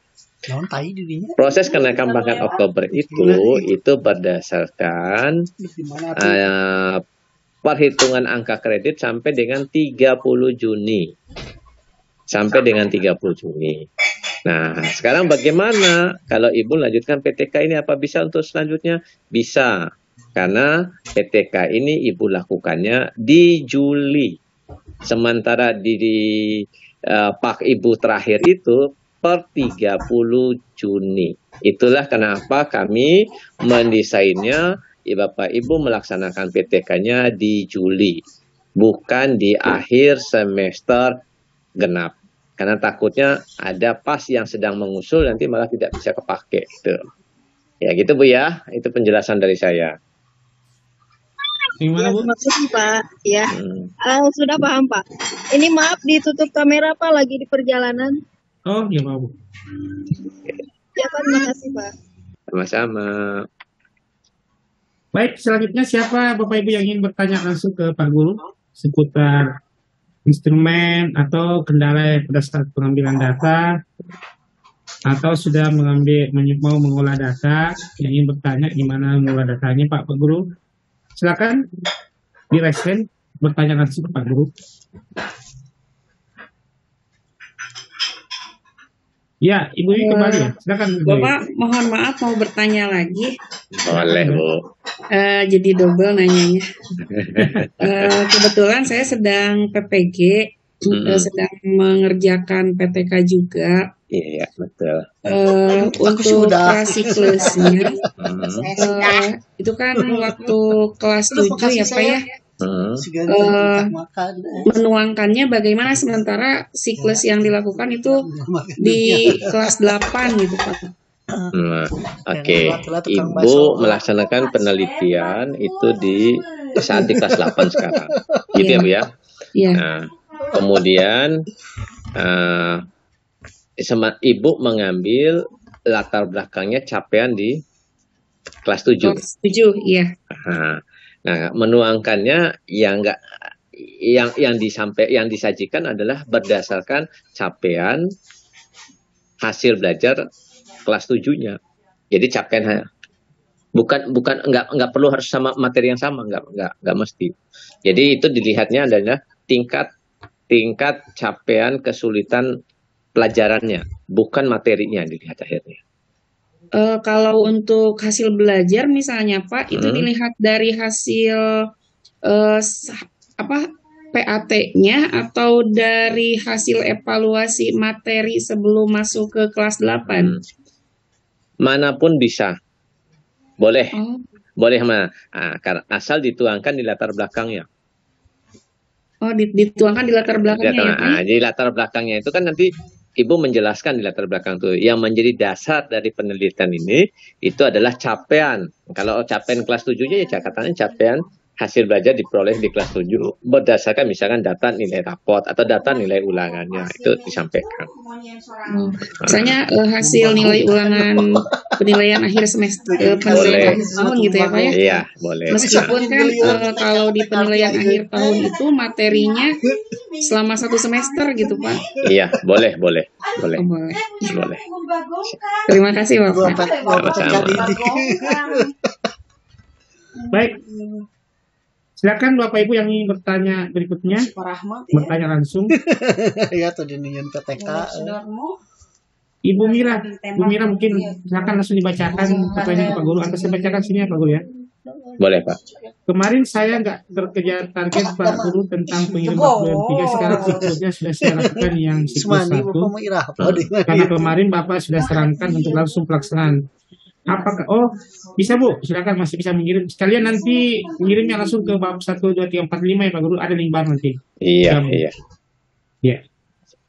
Proses kenaikan pangkat Oktober itu berdasarkan perhitungan angka kredit sampai dengan 30 Juni. Nah, sekarang bagaimana kalau Ibu lanjutkan PTK ini, apa bisa untuk selanjutnya? Bisa, karena PTK ini Ibu lakukannya di Juli. Sementara di Pak Ibu terakhir itu per 30 Juni. Itulah kenapa kami mendesainnya Bapak Ibu melaksanakan PTK-nya di Juli, bukan di akhir semester genap. Karena takutnya ada pas yang sedang mengusul nanti malah tidak bisa kepake. Gitu. Ya gitu, Bu ya. Itu penjelasan dari saya. Ya, terima kasih, Pak. Ya, sudah paham, Pak. Ini maaf ditutup kamera, Pak, lagi di perjalanan. Oh, ya, Pak. Ya, Pak, terima kasih, Pak. Sama-sama. Baik, selanjutnya siapa Bapak Ibu yang ingin bertanya langsung ke Pak Guru seputar instrumen atau kendala pada saat pengambilan data, atau sudah mau mengolah data, yang ingin bertanya gimana mengolah datanya, Pak Guru? Silakan di raise hand, bertanya langsung ke Pak Guru. Ya, Ibu ini kembali ya. Silakan. Bapak, mohon maaf mau bertanya lagi. Boleh, Bu. Jadi double nanyanya. Kebetulan saya sedang PPG, sedang mengerjakan PTK juga. Iya, betul. Untuk prasiklusnya, itu kan waktu kelas 7 ya, Pak ya. menuangkannya bagaimana sementara siklus yang dilakukan itu di kelas 8 gitu Pak. Oke. Ibu melaksanakan penelitian itu saat di kelas 8 sekarang. Gitu ya Bu ya? Iya. Nah, kemudian Ibu mengambil latar belakangnya capaian di kelas 7. Kelas 7, iya. Nah, menuangkannya yang disajikan adalah berdasarkan capaian hasil belajar kelas 7-nya. Jadi capaian nggak perlu harus sama materi yang sama, nggak mesti. Jadi itu dilihatnya adalah tingkat capaian kesulitan pelajarannya, bukan materinya dilihat akhirnya. Kalau untuk hasil belajar misalnya Pak, itu dilihat dari hasil PAT-nya atau dari hasil evaluasi materi sebelum masuk ke kelas 8? Manapun bisa. Boleh. Boleh asal dituangkan di latar belakangnya. Oh, dituangkan di latar belakangnya ya Pak? Di latar belakangnya itu kan nanti Ibu menjelaskan di latar belakang itu yang menjadi dasar dari penelitian ini itu adalah capaian. Kalau capaian kelas 7-nya ya katanya capaian hasil belajar diperoleh di kelas 7 berdasarkan misalkan data nilai raport atau data nilai ulangannya itu disampaikan. Misalnya hasil nilai ulangan penilaian akhir semester, penilaian akhir tahun gitu ya Pak ya? Iya, boleh. Meskipun kan kalau di penilaian akhir tahun itu materinya selama 1 semester gitu Pak? Iya, boleh. Boleh. Terima kasih Bapak. Baik. Silakan Bapak Ibu yang ingin bertanya berikutnya, bertanya langsung. Ya tuh dinian PTK. Ibu Mira mungkin silakan langsung dibacakan pertanyaan Pak Guru. Atas dibacakan sini ya Pak Guru ya. Boleh Pak. Kemarin saya nggak terkejar target Pak Guru tentang pengiriman bulan 3. Sekarang siklusnya sudah saya lakukan yang siklus 1. Karena kemarin Bapak sudah sarankan untuk langsung pelaksanaan. Apakah bisa Bu, silakan masih bisa mengirim. Sekalian nanti mengirimnya langsung ke bab 1, 2, 3, 4, 5 ya Pak Guru, ada link bar nanti. Iya.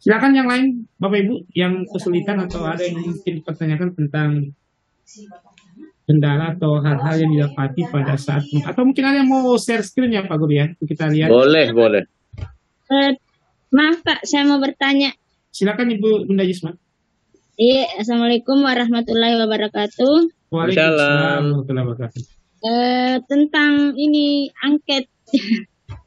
Silakan yang lain Bapak Ibu yang kesulitan atau ada yang mungkin dipertanyakan tentang kendala atau hal-hal yang didapati pada saat atau mungkin ada yang mau share screen ya Pak Guru ya, kita lihat. Boleh. Maaf Pak, saya mau bertanya. Silakan Ibu Bunda Yusma. Iya, Assalamualaikum warahmatullahi wabarakatuh. Waalaikumsalam warahmatullahi wabarakatuh. Tentang ini angket,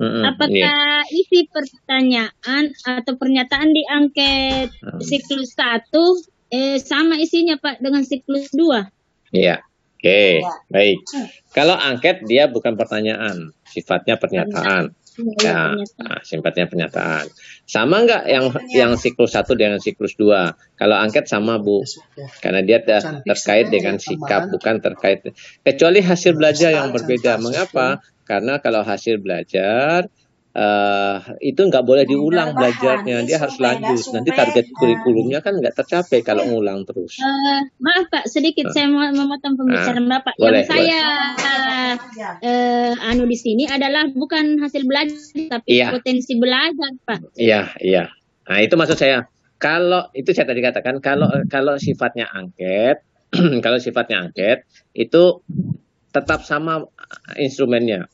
apakah isi pertanyaan atau pernyataan di angket siklus 1 sama isinya Pak dengan siklus 2? Iya, oke, baik. Kalau angket dia bukan pertanyaan, sifatnya pernyataan. Ya, sifatnya pernyataan. Sama nggak yang siklus 1 dengan siklus 2? Kalau angket sama Bu, karena dia terkait dengan sikap, bukan terkait. Kecuali hasil belajar yang berbeda. Mengapa? Karena kalau hasil belajar itu nggak boleh diulang belajarnya, dia harus lanjut. Nanti target kurikulumnya kan nggak tercapai kalau ngulang terus. Maaf Pak, sedikit saya mau memotong pembicaraan Bapak. Yang saya di sini adalah bukan hasil belajar, tapi potensi belajar Pak. Iya. Nah itu maksud saya. Kalau itu saya tadi katakan kalau sifatnya angket, itu tetap sama instrumennya.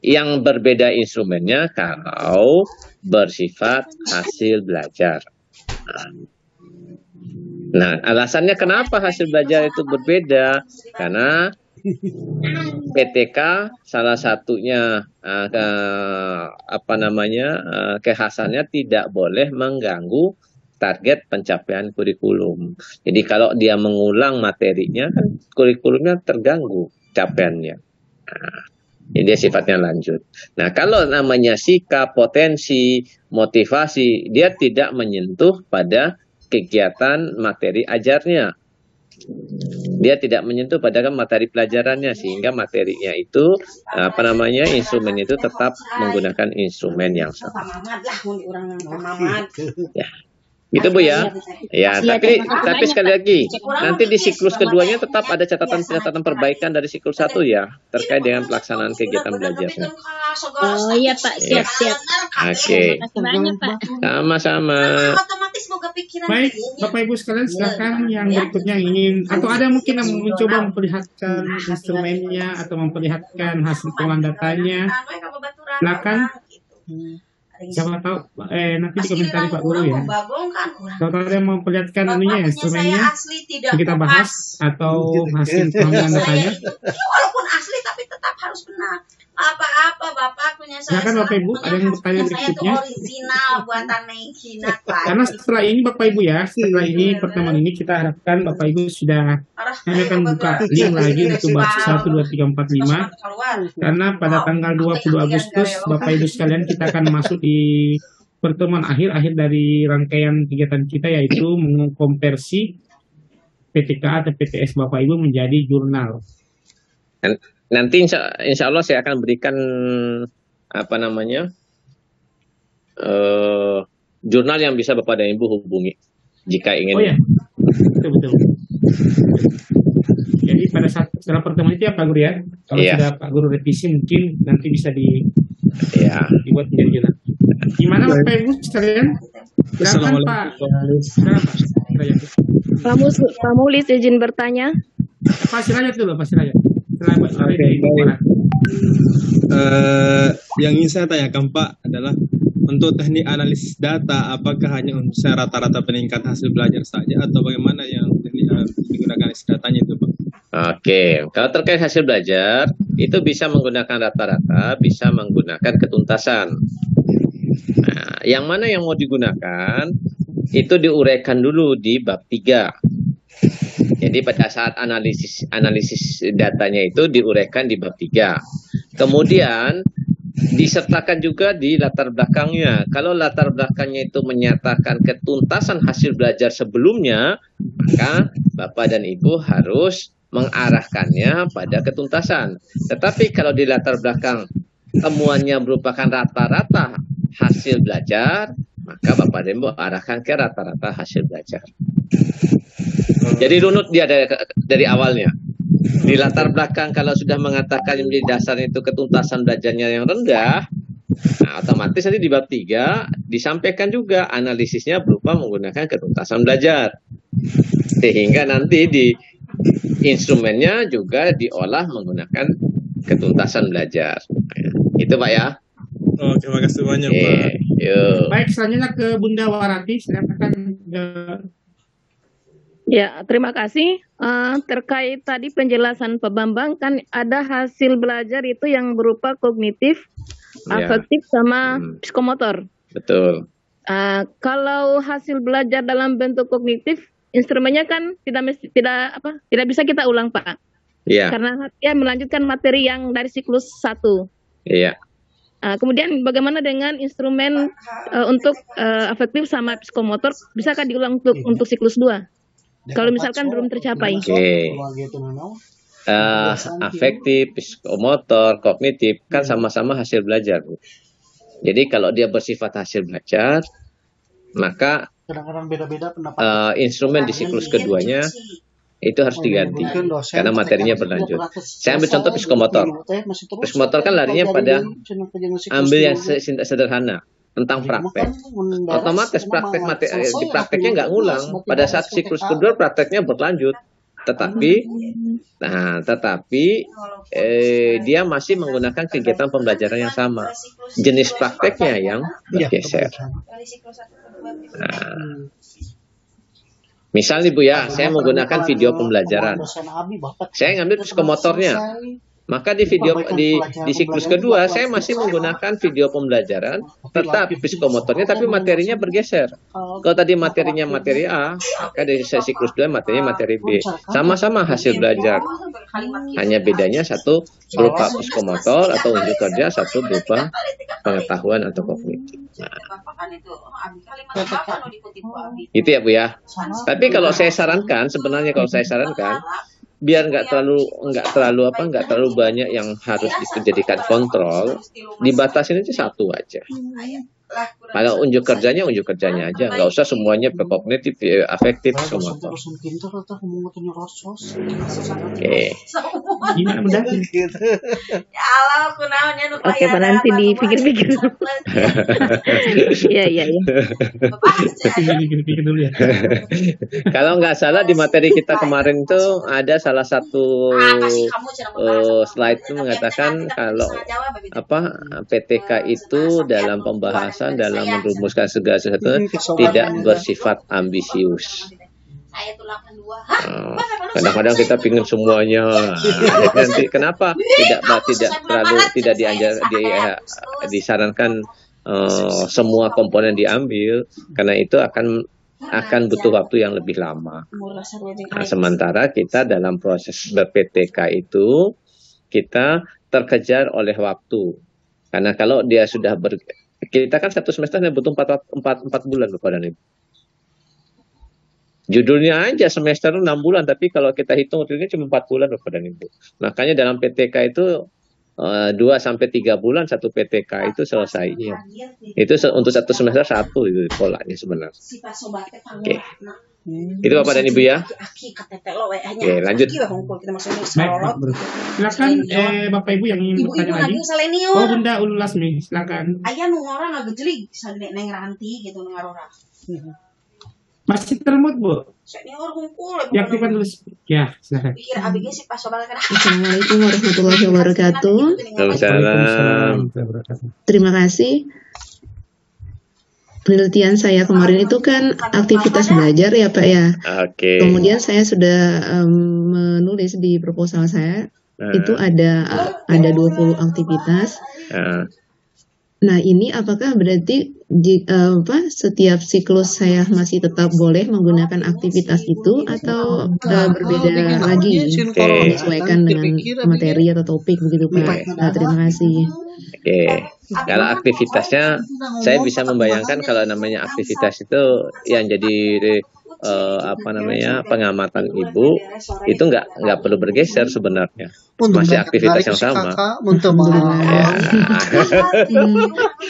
Yang berbeda instrumennya kalau bersifat hasil belajar. Nah, alasannya kenapa hasil belajar itu berbeda? Karena PTK salah satunya kekhasannya tidak boleh mengganggu target pencapaian kurikulum. Jadi kalau dia mengulang materinya, kan kurikulumnya terganggu capaiannya. Ini dia sifatnya lanjut. Nah, kalau namanya sikap, potensi, motivasi, dia tidak menyentuh pada kegiatan materi ajarnya. Dia tidak menyentuh pada materi pelajarannya, sehingga materinya itu instrumen itu tetap menggunakan instrumen yang sama. Ya. Gitu Bu ya. Ya, Iya, tapi terima kasih banyak, sekali Pak. lagi, nanti di siklus keduanya tetap ada catatan perbaikan dari siklus 1 ya, terkait dengan pelaksanaan kegiatan belajarnya. Oh iya Pak, Ya. siap-siap. Oke, Terima kasih banyak Pak. sama-sama. Baik, Bapak Ibu sekalian, silakan yang berikutnya yang ingin atau ada mungkin yang mencoba memperlihatkan instrumennya atau memperlihatkan hasil pengolahan datanya. Silakan. Siapa tahu nanti dikomentari Pak Guru ya. Kalau ada yang memperlihatkan anunya instrumennya kita bahas atau hasil pengolahan datanya. Walaupun asli tapi tetap harus benar. Apa-apa Bapak punya saya. Silakan Bapak Ibu, ada yang bertanya berikutnya. Original buatan Nengkina. Karena setelah ini Bapak Ibu ya, setelah ini pertemuan ini kita harapkan Bapak Ibu sudah kami akan buka link lagi untuk bab 1, 2, 3, 4, 5. Karena pada tanggal 20 Agustus Bapak Ibu sekalian kita akan masuk di pertemuan akhir dari rangkaian kegiatan kita, yaitu mengkonversi PTK atau PTS Bapak Ibu menjadi jurnal. Nanti insya Allah saya akan berikan jurnal yang bisa Bapak dan Ibu hubungi jika ingin. Oh ya, betul. Jadi pada saat setelah pertemuan itu ya Pak Guru ya, kalau sudah Pak Guru revisi mungkin nanti bisa dibuat menjadi jurnal. Gimana Bapak Ibu sekalian? Silakan Pak. Pak Mulis izin bertanya. Pak Sirajat dulu, Pak Sirajat. Yang ingin saya tanyakan Pak adalah untuk teknik analisis data, apakah hanya untuk rata-rata peningkat hasil belajar saja atau bagaimana yang teknik digunakan analisis datanya itu Pak? Oke, kalau terkait hasil belajar itu bisa menggunakan rata-rata, bisa menggunakan ketuntasan. Nah, yang mana yang mau digunakan itu diuraikan dulu di bab 3. Jadi pada saat analisis datanya itu diuraikan di bab 3. Kemudian disertakan juga di latar belakangnya. Kalau latar belakangnya itu menyatakan ketuntasan hasil belajar sebelumnya, maka Bapak dan Ibu harus mengarahkannya pada ketuntasan. Tetapi kalau di latar belakang temuannya merupakan rata-rata hasil belajar, maka Bapak dan Ibu arahkan ke rata-rata hasil belajar. Jadi runut dia dari awalnya. Di latar belakang kalau sudah mengatakan yang menjadi dasarnya itu ketuntasan belajarnya yang rendah, nah, otomatis nanti di bab 3 disampaikan juga analisisnya berupa menggunakan ketuntasan belajar. Sehingga nanti di instrumennya juga diolah menggunakan ketuntasan belajar. Nah, itu Pak ya. Oh, terima kasih banyak Pak. Baik, selanjutnya ke Bunda Warati, silakan. Ya, terima kasih. Terkait tadi penjelasan Pak Bambang, kan ada hasil belajar itu yang berupa kognitif, afektif, sama psikomotor. Betul. Kalau hasil belajar dalam bentuk kognitif, instrumennya kan tidak bisa kita ulang Pak. Iya. Karena dia melanjutkan materi yang dari siklus 1. Iya. Kemudian bagaimana dengan instrumen untuk afektif sama psikomotor, bisakah diulang untuk siklus 2? Kalau misalkan belum tercapai. Afektif, psikomotor, kognitif kan sama-sama hasil belajar. Jadi kalau dia bersifat hasil belajar, maka instrumen di siklus keduanya itu harus diganti karena materinya berlanjut. Saya ambil contoh psikomotor. Psikomotor kan larinya pada ambil yang sederhana tentang praktek. Otomatis prakteknya nggak ngulang. Pada saat siklus kedua prakteknya berlanjut. Tetapi dia masih menggunakan kegiatan pembelajaran yang sama. Jenis prakteknya yang bergeser. Nah, misal nih Bu ya, saya menggunakan video pembelajaran. Saya ngambil psikomotornya. Maka di siklus kedua saya masih menggunakan video pembelajaran, tetap psikomotornya tapi materinya bergeser. Kalau tadi materinya materi A, maka di siklus 2 materinya materi B. Sama-sama hasil belajar. Hanya bedanya satu berupa psikomotor atau unjuk kerja, satu berupa pengetahuan atau kognitif. Itu ya Bu ya. Tapi kalau saya sarankan, sebenarnya kalau saya sarankan, biar nggak terlalu banyak yang harus dijadikan kontrol, dibatasin aja satu aja. Kalau unjuk kerjanya aja, nggak usah semuanya kognitif, afektif semua. Oke. Gimana mudah? Oke, Pak, nanti dipikir-pikir. Iya. Pikir dulu ya. Kalau nggak salah di materi kita kemarin tuh ada salah satu slide itu mengatakan kalau PTK itu dalam pembahasan dalam merumuskan segala sesuatu tidak bersifat ambisius. Kadang-kadang kita pingin semuanya. Nanti kenapa tidak disarankan semua komponen diambil, karena itu akan butuh waktu yang lebih lama. Nah, sementara kita dalam proses ber-PTK itu kita terkejar oleh waktu. Karena kalau dia sudah kita kan satu semester butuh 4 bulan Bapak dan Ibu. Judulnya aja semester 6 bulan, tapi kalau kita hitung ini cuma 4 bulan Bapak dan Ibu. Makanya dalam PTK itu 2-3 bulan satu PTK itu selesai. Itu untuk satu semester 1 itu polanya sebenarnya. Oke. Itu Bapak dan Ibu ya. Oke, lanjut. Silakan Bapak Ibu yang ingin bertanya lagi. Oh, Bunda Ulul Lasmi, silakan. Aya nu ngorang ngagejelig sagede neng ranti gitu ngarora. Masih termut, Bu. Senior hungkul. Diaktifkan dulu. Ya, silakan. Pikir abg si pas sobat kan. Assalamualaikum warahmatullahi wabarakatuh. Waalaikumsalam. Terima kasih. Penelitian saya kemarin itu kan aktivitas belajar ya Pak ya. Oke. Kemudian saya sudah menulis di proposal saya itu ada 20 aktivitas. Nah ini apakah berarti setiap siklus saya masih tetap boleh menggunakan aktivitas itu atau berbeda lagi menyesuaikan dengan materi atau topik begitu Pak? Terima kasih. Oke, kalau aktivitasnya saya bisa membayangkan kalau namanya aktivitas itu yang jadi pengamatan Ibu itu nggak perlu bergeser sebenarnya, masih aktivitas yang sama.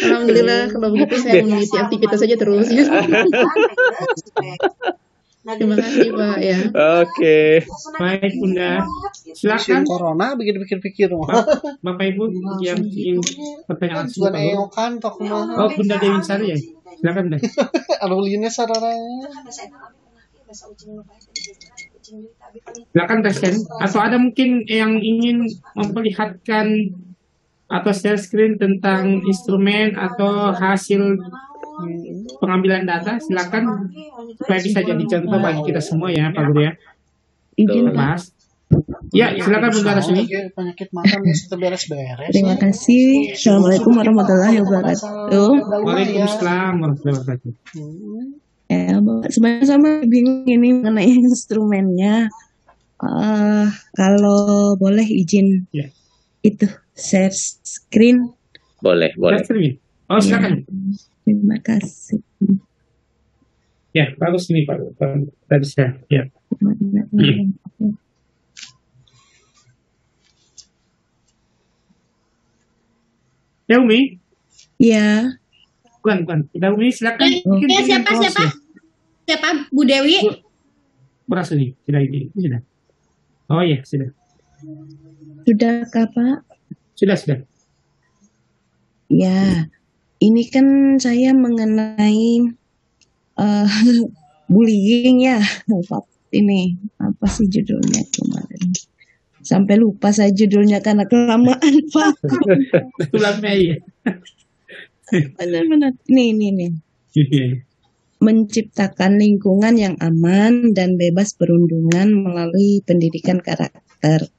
Alhamdulillah kalau begitu saya meneliti aktivitas saja terus. Terima kasih Pak ya. Oke. Baik Bunda. Silakan. Corona bikin pikir-pikir. Bapak Ibu yang ingin pertanyaan langsung. Oh, Bunda Dewi Sari ya. Silakan Bunda. Anulinya sararanya. Silakan Presiden. Atau ada mungkin yang ingin memperlihatkan atau share screen tentang instrumen atau hasil pengambilan data, silakan supaya bisa jadi contoh bagi kita semua ya Pak Guru ya. Izin Mas. Ya, silakan Bunda Rasmi. Terima kasih. Assalamualaikum warahmatullahi wabarakatuh. Waalaikumsalam warahmatullahi wabarakatuh. Ya, sebenarnya sama bingung ini mengenai instrumennya. Kalau boleh izin itu share screen. Boleh. Share screen. Oh, silakan. Terima kasih. Ya, bagus ini Pak. Tadi bisa. Ya. Ya Umi? Iya. Bukan. Ya Umi silakan. Siapa? Bu Dewi? Berasa nih, sudah. Oh iya, sudah. Sudah kah Pak? Sudah. Ya. Ini kan saya mengenai bullying ya, ini apa sih judulnya kemarin? Sampai lupa saya judulnya karena kelamaan Pak. Benar. Nih. Menciptakan lingkungan yang aman dan bebas perundungan melalui pendidikan karakter.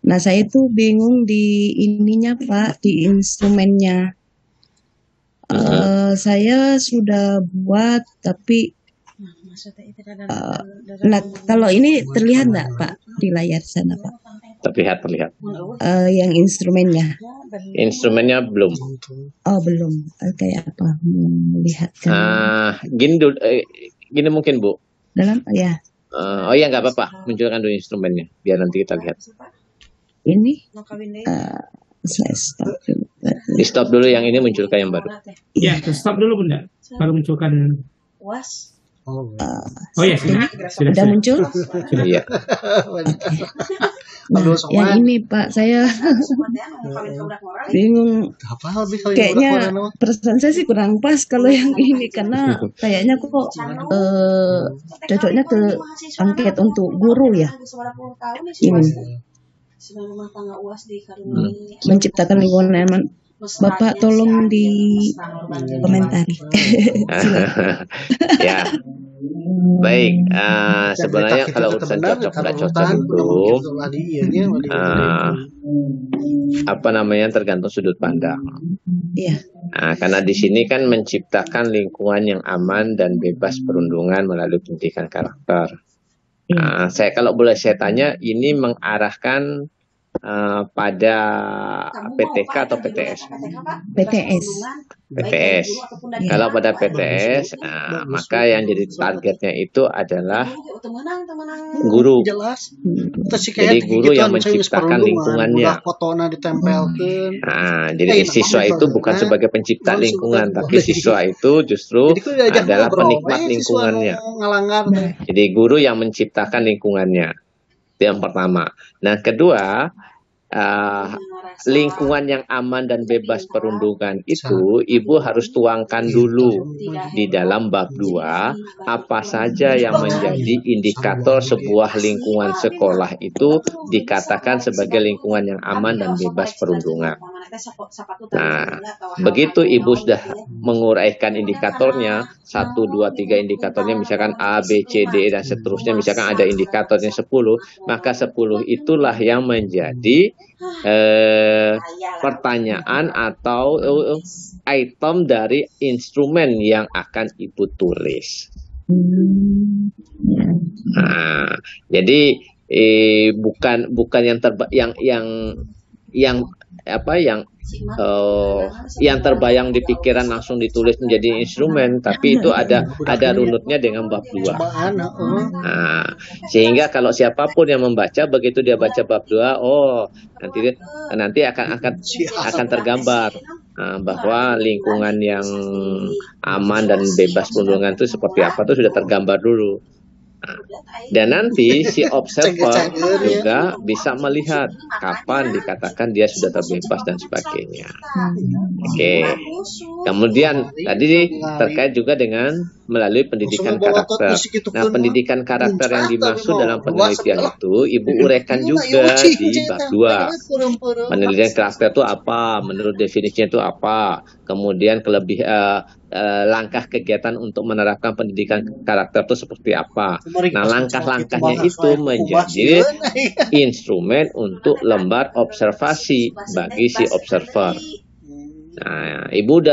Nah saya tuh bingung di ininya Pak, di instrumennya. Saya sudah buat tapi kalau ini terlihat nggak Pak di layar sana Pak? Terlihat. Yang instrumennya belum. Oh belum. Kayak apa? Melihatkan. Gini mungkin Bu. Dalam ya. Oh ya nggak apa-apa. Munculkan dulu instrumennya biar nanti kita lihat. Ini. Saya stop dulu. Di stop dulu yang ini, munculkan yang baru. Ya, stop dulu Bunda. Baru munculkan. Oh ya, sudah muncul. Iya. Nah, yang ini Pak, saya bingung. Kayaknya perasaan saya sih kurang pas kalau yang ini, karena kayaknya kok cocoknya ke angket untuk guru ya. Ini menciptakan lingkungan nyaman. Bapak tolong di komentari. Ya, baik. Sebenarnya kalau urusan cocok nggak cocok itu apa namanya, tergantung sudut pandang. Iya. Karena di sini kan menciptakan lingkungan yang aman dan bebas perundungan melalui pendidikan karakter. Kalau boleh saya tanya, ini mengarahkan pada PTK atau PTS? PTS. PTS. Kalau pada PTS, maka yang jadi targetnya itu adalah guru. Jadi guru yang menciptakan lingkungannya. Jadi siswa itu bukan sebagai pencipta lingkungan, tapi siswa itu justru adalah penikmat lingkungannya. Jadi guru yang menciptakan lingkungannya. Itu yang pertama. Nah, kedua, lingkungan yang aman dan bebas perundungan itu Ibu harus tuangkan dulu di dalam bab 2 apa saja yang menjadi indikator sebuah lingkungan sekolah itu dikatakan sebagai lingkungan yang aman dan bebas perundungan. Nah, begitu Ibu sudah menguraikan indikatornya 1, 2, 3 indikatornya, misalkan A, B, C, D dan seterusnya, misalkan ada indikatornya 10, maka 10 itulah yang menjadi pertanyaan atau item dari instrumen yang akan Ibu tulis. Nah, jadi bukan yang terbayang di pikiran langsung ditulis menjadi instrumen, tapi itu ada runutnya dengan bab 2. Sehingga kalau siapapun yang membaca, begitu dia baca bab 2, nanti akan tergambar bahwa lingkungan yang aman dan bebas perundungan itu seperti apa, itu sudah tergambar dulu. Dan nanti si observer juga bisa melihat kapan dikatakan dia sudah terbebas dan sebagainya. Oke. Kemudian tadi terkait juga dengan melalui pendidikan karakter. Nah, pendidikan karakter yang dimaksud dalam penelitian itu Ibu uraikan juga di bab 2. Penelitian karakter itu apa? Menurut definisinya itu apa? Kemudian langkah kegiatan untuk menerapkan pendidikan karakter itu seperti apa? Nah, langkah-langkahnya itu menjadi instrumen untuk lembar observasi bagi si observer. Nah, Ibu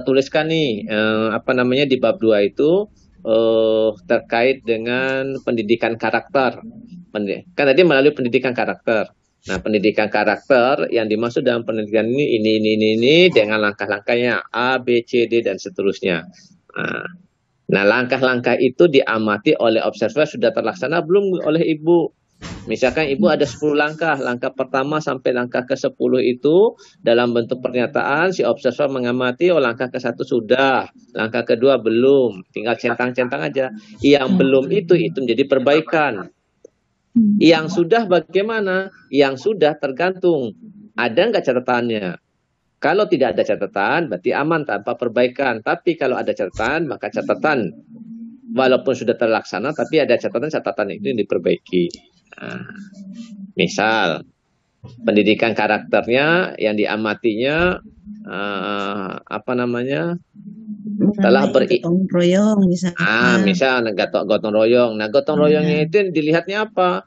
tuliskan nih di bab 2 itu terkait dengan pendidikan karakter. Kan tadi melalui pendidikan karakter. Nah, pendidikan karakter yang dimaksud dalam pendidikan ini dengan langkah-langkahnya A, B, C, D dan seterusnya. Nah, langkah-langkah itu diamati oleh observer sudah terlaksana belum oleh Ibu. Misalkan Ibu ada 10 langkah, langkah pertama sampai langkah ke-10 itu dalam bentuk pernyataan, si observer mengamati, langkah ke-1 sudah, langkah kedua belum, tinggal centang-centang aja. Yang belum itu menjadi perbaikan. Yang sudah bagaimana? Yang sudah tergantung, ada nggak catatannya? Kalau tidak ada catatan, berarti aman tanpa perbaikan. Tapi kalau ada catatan, maka catatan walaupun sudah terlaksana, tapi ada catatan itu yang diperbaiki. Misal pendidikan karakternya yang diamatinya telah gotong royong misalnya. Misal gotong royong. Nah, gotong royongnya itu dilihatnya apa?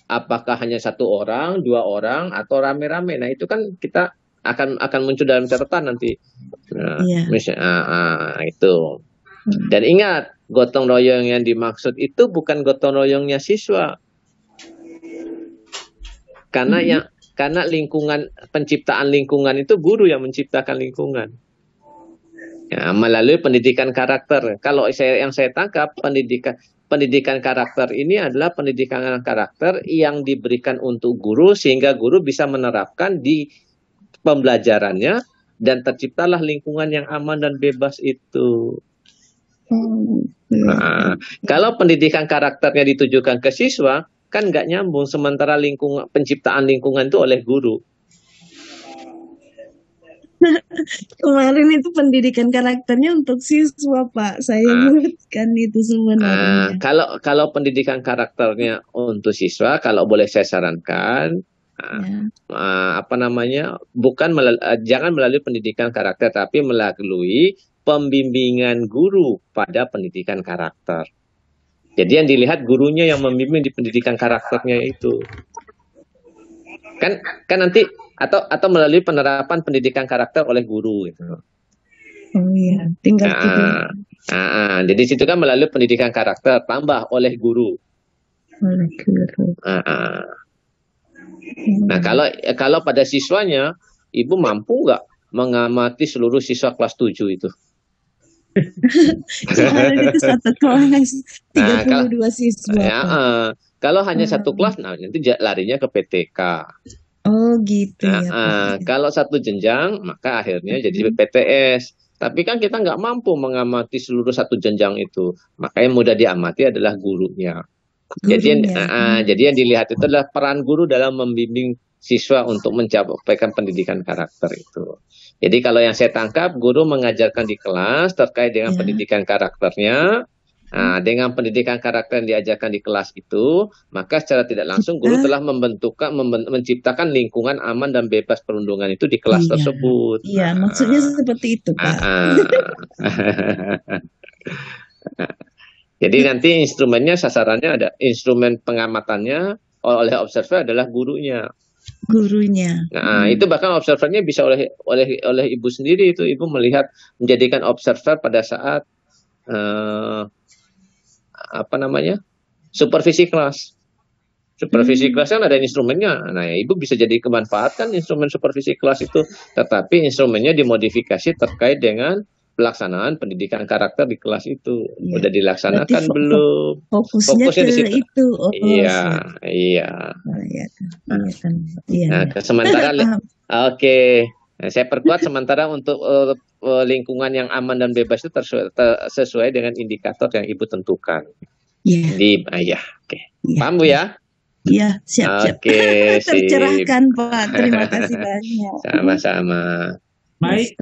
Apakah hanya 1 orang, 2 orang, atau rame-rame? Nah, itu kan kita akan muncul dalam catatan nanti. Itu. Dan ingat, gotong royong yang dimaksud itu bukan gotong royongnya siswa. Karena lingkungan, penciptaan lingkungan itu guru yang menciptakan lingkungan. Melalui pendidikan karakter. Kalau yang saya tangkap, pendidikan karakter ini adalah pendidikan karakter yang diberikan untuk guru sehingga guru bisa menerapkan di pembelajarannya dan terciptalah lingkungan yang aman dan bebas itu. Nah, kalau pendidikan karakternya ditujukan ke siswa, kan nggak nyambung. Sementara penciptaan lingkungan itu oleh guru. Kemarin itu pendidikan karakternya untuk siswa, Pak. Saya buatkan itu sebenarnya. Kalau pendidikan karakternya untuk siswa, kalau boleh saya sarankan, jangan melalui pendidikan karakter, tapi melalui pembimbingan guru pada pendidikan karakter. Jadi yang dilihat gurunya yang membimbing di pendidikan karakternya itu. Kan nanti atau melalui penerapan pendidikan karakter oleh guru gitu. Oh iya, tinggal jadi situ kan melalui pendidikan karakter tambah oleh guru. Oleh guru. Nah, kalau pada siswanya, Ibu mampu nggak mengamati seluruh siswa kelas 7 itu? Kemarin itu satu kelas 32 siswa. Kalau hanya satu kelas, nah nanti larinya ke PTK. Oh gitu Kalau satu jenjang, maka akhirnya jadi PTS. Tapi kan kita nggak mampu mengamati seluruh satu jenjang itu. Maka yang mudah diamati adalah gurunya. Jadi yang dilihat itu adalah peran guru dalam membimbing siswa untuk mencapai pendidikan karakter itu. Jadi kalau yang saya tangkap, guru mengajarkan di kelas terkait dengan pendidikan karakternya. Dengan pendidikan karakter yang diajarkan di kelas itu, maka secara tidak langsung guru telah menciptakan lingkungan aman dan bebas perundungan itu di kelas tersebut. Iya, maksudnya seperti itu, Pak. Jadi nanti instrumennya, sasarannya ada instrumen pengamatannya oleh observer adalah gurunya. Nah, itu bahkan observernya bisa oleh ibu sendiri itu. Ibu melihat menjadikan observer pada saat supervisi kelas. Supervisi kelas kan ada instrumennya. Nah, ibu bisa jadi kemanfaatkan instrumen supervisi kelas itu, tetapi instrumennya dimodifikasi terkait dengan pelaksanaan pendidikan karakter di kelas itu. Udah dilaksanakan belum? Fokusnya di situ. Itu. Iya. Nah, sementara oke. Nah, saya perkuat sementara untuk lingkungan yang aman dan bebas itu sesuai dengan indikator yang ibu tentukan. Oke. Paham Bu ya? Iya, siap. Oke, tercerahkan Pak. Terima kasih banyak. Sama-sama. Baik,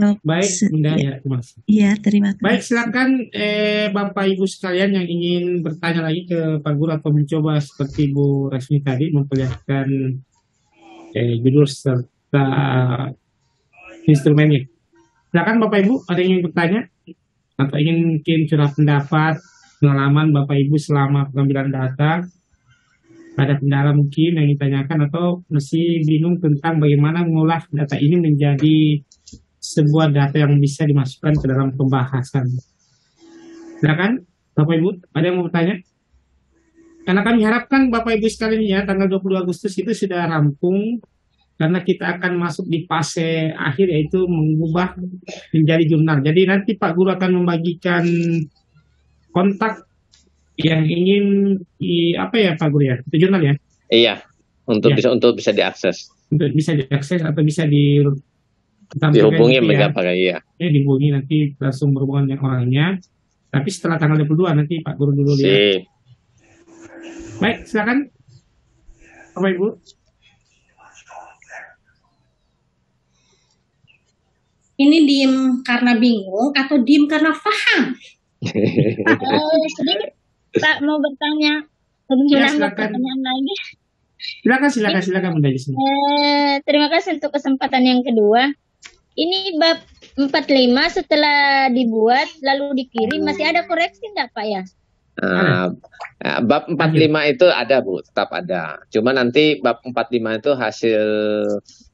Bunda ya, Mas. Iya, terima kasih. Baik, silakan Bapak Ibu sekalian yang ingin bertanya lagi ke Pak Guru atau mencoba seperti Bu Resmi tadi memperlihatkan judul serta instrumennya. Silakan Bapak Ibu, ada yang ingin bertanya atau ingin mungkin curah pendapat, pengalaman Bapak Ibu selama pengambilan data, ada kendala mungkin yang ditanyakan atau masih bingung tentang bagaimana mengolah data ini menjadi sebuah data yang bisa dimasukkan ke dalam pembahasan. Silakan Bapak Ibu, ada yang mau bertanya? Karena kami harapkan Bapak Ibu sekalian ya, tanggal 22 Agustus itu sudah rampung, karena kita akan masuk di fase akhir, yaitu mengubah menjadi jurnal. Jadi nanti Pak Guru akan membagikan kontak yang ingin Pak Guru ya, itu jurnal ya? Iya, untuk bisa diakses. Untuk bisa diakses atau bisa dihubungi dihubungi nanti langsung berhubungan dengan orangnya. Tapi setelah tanggal 22 nanti Pak Guru dulu ya. Baik, silakan Bapak Ibu. Ini diem karena bingung atau diem karena paham? Sedikit Pak mau bertanya sebelum pertanyaan lagi. Silakan Bunda Yusni. Terima kasih untuk kesempatan yang kedua. Ini bab 45 setelah dibuat lalu dikirim masih ada koreksi enggak Pak ya? Bab 45 itu ada Bu, tetap ada. Cuma nanti bab 45 itu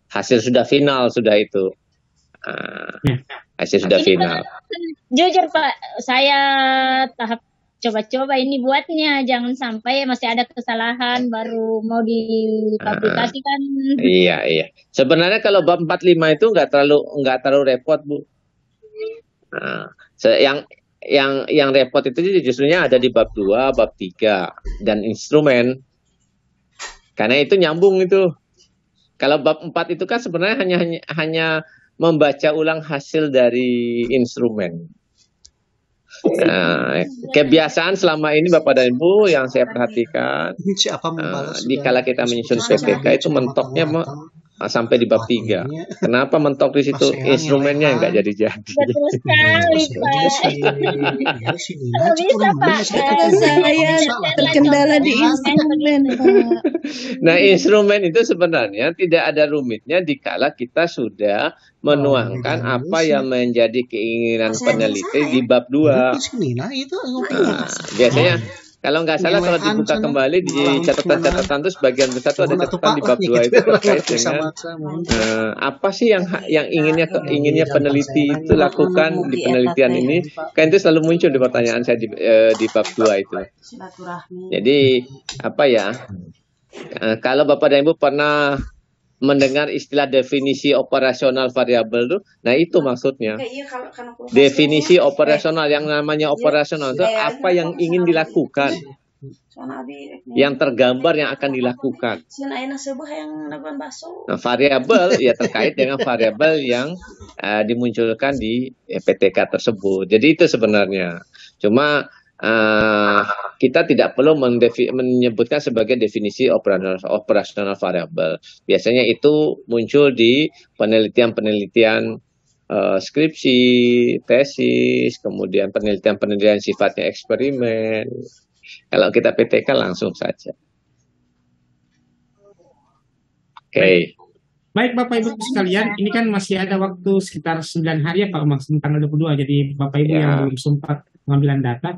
hasil sudah final sudah itu. Hasil sudah final. Jujur Pak, saya tahap coba-coba ini buatnya, jangan sampai masih ada kesalahan baru mau dipublikasikan. Iya. Sebenarnya kalau bab 45 itu nggak terlalu repot Bu. Yang repot itu justrunya ada di bab 2, bab 3 dan instrumen. Karena itu nyambung itu. Kalau bab 4 itu kan sebenarnya hanya membaca ulang hasil dari instrumen. Nah, kebiasaan selama ini Bapak dan Ibu yang saya perhatikan, dikala kita menyusun PPK itu mentoknya sampai di bab 3. Kenapa mentok di situ? Instrumennya yang nggak jadi-jadi. Betul sekali, Pak. Kalau bisa, Pak. Saya terkendala di instrumen, Pak. Nah, instrumen itu sebenarnya tidak ada rumitnya dikala kita sudah menuangkan apa yang menjadi keinginan peneliti di bab 2. Nah, biasanya kalau nggak salah kalau dibuka kembali di catatan-catatan itu sebagian besar itu ada catatan di bab 2 itu terkait dengan apa sih yang inginnya peneliti itu lakukan di penelitian ini. Kan itu selalu muncul di pertanyaan saya di bab 2 itu. Jadi apa ya? Kalau Bapak dan Ibu pernah mendengar istilah definisi operasional variabel itu, nah itu maksudnya. Definisi operasional, yang namanya operasional itu apa yang ingin dilakukan, yang tergambar yang akan dilakukan. Nah, variabel ya terkait dengan variabel yang dimunculkan di PTK tersebut. Jadi itu sebenarnya. Cuma kita tidak perlu menyebutkan sebagai definisi operasional variabel. Biasanya itu muncul di penelitian-penelitian skripsi, tesis, kemudian penelitian-penelitian sifatnya eksperimen. Kalau kita PTK langsung saja. Oke. Baik Bapak Ibu sekalian, ini kan masih ada waktu sekitar 9 hari ya Pak, maksudnya tanggal 22. Jadi Bapak Ibu yang belum sempat pengambilan data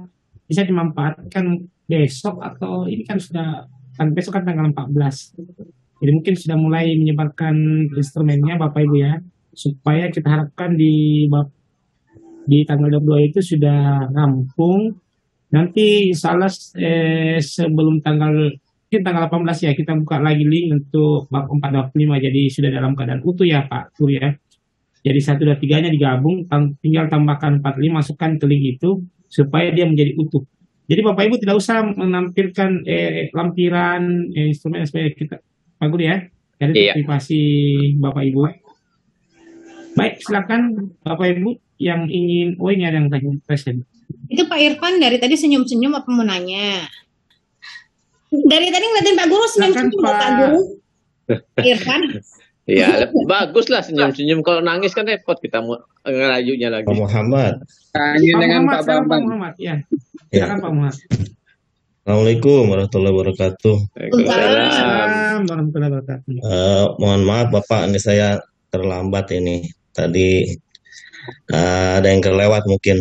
bisa dimanfaatkan besok, atau ini kan sudah kan besok kan tanggal 14. Jadi mungkin sudah mulai menyebarkan instrumennya Bapak Ibu ya, supaya kita harapkan di tanggal 22 itu sudah rampung. Nanti salah sebelum tanggal 18 ya kita buka lagi link untuk bab 4 dan 5, jadi sudah dalam keadaan utuh ya Pak Tur ya. Jadi 1 dan 3-nya digabung, tinggal tambahkan 4, 5, masukkan ke link itu supaya dia menjadi utuh. Jadi Bapak Ibu tidak usah menampilkan lampiran instrumen supaya kita Pak Guru ya. Dari privasi Bapak Ibu. Baik, silakan Bapak Ibu yang ingin, ini ada yang tanya presiden. Itu Pak Irfan dari tadi senyum-senyum apa mau nanya? Dari tadi ngeliatin Pak Guru senyum-senyum Pak Guru. Pak Irfan. Iya, bagus lah senyum-senyum. Kalau nangis kan repot kita mau ngerayunya lagi. Pak Muhammad. Tanya dengan Pak Bambang. Pak Muhammad, ya. Silakan Pak Muhammad. Assalamualaikum warahmatullahi wabarakatuh. Waalaikumsalam warahmatullahi wabarakatuh. Mohon maaf Bapak, ini saya terlambat ini. Tadi ada yang kelewat mungkin.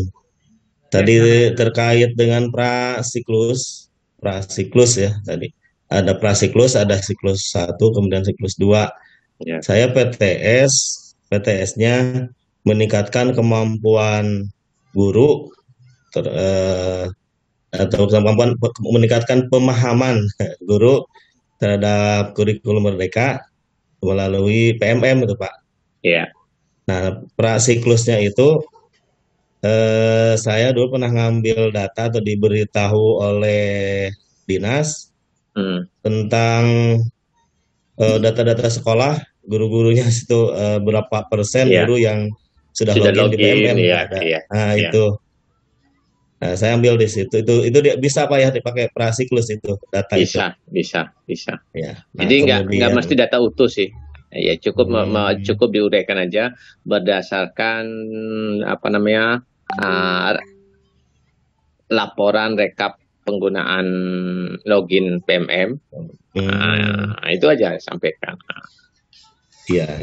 Tadi terkait dengan prasiklus ya tadi. Ada prasiklus, ada siklus 1, kemudian siklus 2. Ya. Saya PTS-nya meningkatkan kemampuan guru atau kemampuan meningkatkan pemahaman guru terhadap kurikulum Merdeka melalui PMM itu Pak. Iya. Nah, prasiklusnya itu saya dulu pernah ngambil data atau diberitahu oleh dinas tentang data-data sekolah, guru-gurunya itu berapa persen guru yang sudah login di PMM. Itu. Nah, saya ambil di situ. Itu bisa Pak ya dipakai prasiklus itu data bisa, itu. Bisa. Ya. Nah, jadi nggak mesti data utuh sih. Ya cukup cukup diuraikan aja berdasarkan laporan rekap penggunaan login PMM. Itu aja sampaikan. Iya.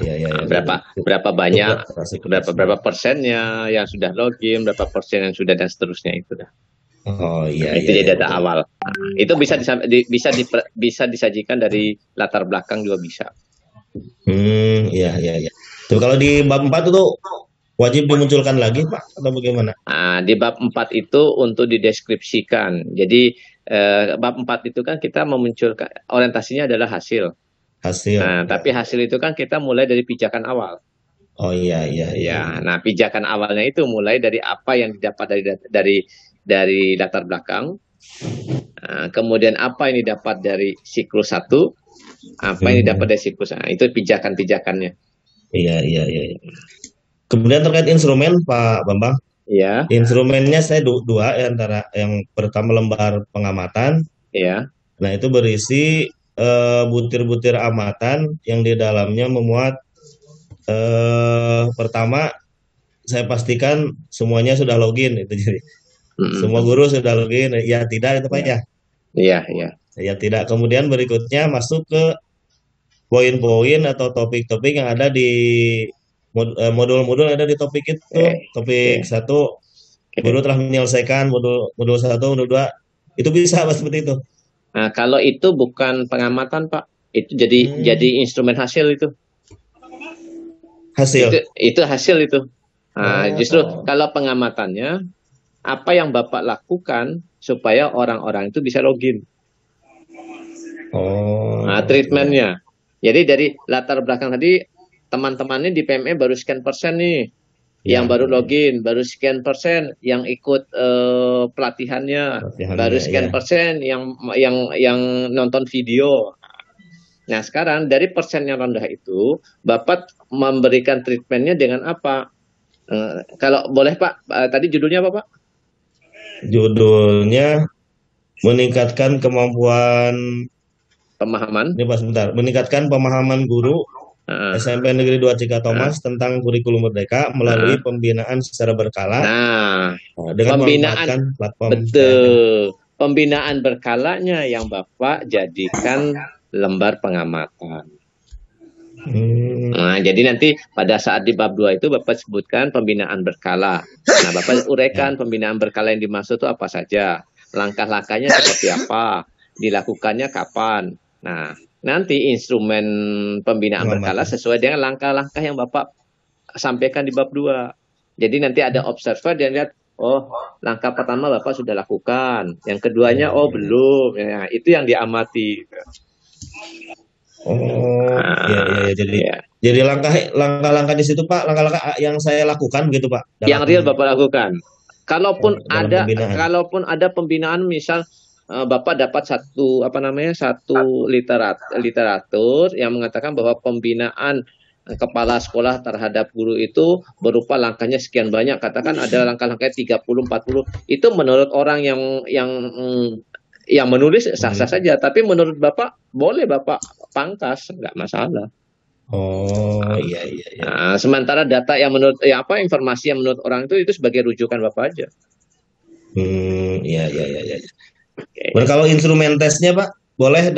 Berapa banyak, berapa persennya yang sudah login, berapa persen yang sudah, dan seterusnya itu dah. Oh iya. Itu jadi data awal. Itu bisa disajikan dari latar belakang juga bisa. Iya. Tuh kalau di bab 4 itu wajib dimunculkan lagi Pak atau bagaimana? Di bab 4 itu untuk dideskripsikan. Jadi bab 4 itu kan kita memunculkan, orientasinya adalah hasil. Nah, tapi hasil itu kan kita mulai dari pijakan awal. Oh iya. Nah, pijakan awalnya itu mulai dari apa yang didapat dari latar belakang. Kemudian apa yang didapat dari siklus 1. Apa yang didapat dari siklus. Nah, itu pijakan-pijakannya. Iya. Kemudian terkait instrumen Pak Bambang. Iya. Instrumennya saya dua, antara yang pertama lembar pengamatan. Iya. Nah, itu berisi butir-butir amatan yang di dalamnya memuat pertama saya pastikan semuanya sudah login itu, jadi semua guru sudah login. Ya tidak itu Pak ya. Iya. Ya tidak. Kemudian berikutnya masuk ke poin-poin atau topik-topik yang ada di modul-modul ada di topik itu. Topik 1 guru telah menyelesaikan modul 1, modul 2. Itu bisa Pak seperti itu. Nah, kalau itu bukan pengamatan Pak, itu jadi instrumen hasil itu. Hasil. Itu hasil itu. Nah, justru kalau pengamatannya apa yang Bapak lakukan supaya orang-orang itu bisa login. Nah, treatmentnya. Jadi dari latar belakang tadi teman-temannya di PME baru sekian persen nih yang baru login, baru sekian persen yang ikut pelatihannya, baru sekian persen yang nonton video. Nah, sekarang dari persen yang rendah itu Bapak memberikan treatmentnya dengan apa? Kalau boleh Pak, tadi judulnya apa Pak? Judulnya meningkatkan kemampuan pemahaman. Ini Pak sebentar. Meningkatkan pemahaman guru SMP Negeri 2 Cikatomas tentang kurikulum Merdeka melalui pembinaan secara berkala. Dengan pembinaan platform. Betul. Pembinaan berkalanya yang Bapak jadikan lembar pengamatan. Nah, jadi nanti pada saat di bab 2 itu Bapak sebutkan pembinaan berkala. Nah, Bapak uraikan pembinaan berkala yang dimaksud itu apa saja. Langkah-langkahnya seperti apa. Dilakukannya kapan. Nah, nanti instrumen pembinaan berkala sesuai dengan langkah-langkah yang Bapak sampaikan di bab 2. Jadi nanti ada observer dan lihat, oh langkah pertama Bapak sudah lakukan. Yang keduanya, oh belum. Ya, itu yang diamati. Jadi langkah-langkah di situ Pak, langkah-langkah yang saya lakukan gitu Pak. Yang real Bapak lakukan. Kalaupun ada pembinaan misal Bapak dapat satu literatur yang mengatakan bahwa pembinaan kepala sekolah terhadap guru itu berupa langkahnya sekian banyak, katakan ada langkah-langkahnya 30-40, itu menurut orang yang menulis sah-sah saja, tapi menurut Bapak boleh Bapak pangkas, nggak masalah. Iya. Nah, sementara data yang menurut informasi yang menurut orang itu sebagai rujukan Bapak aja. Iya. Dan kalau instrumen tesnya Pak, boleh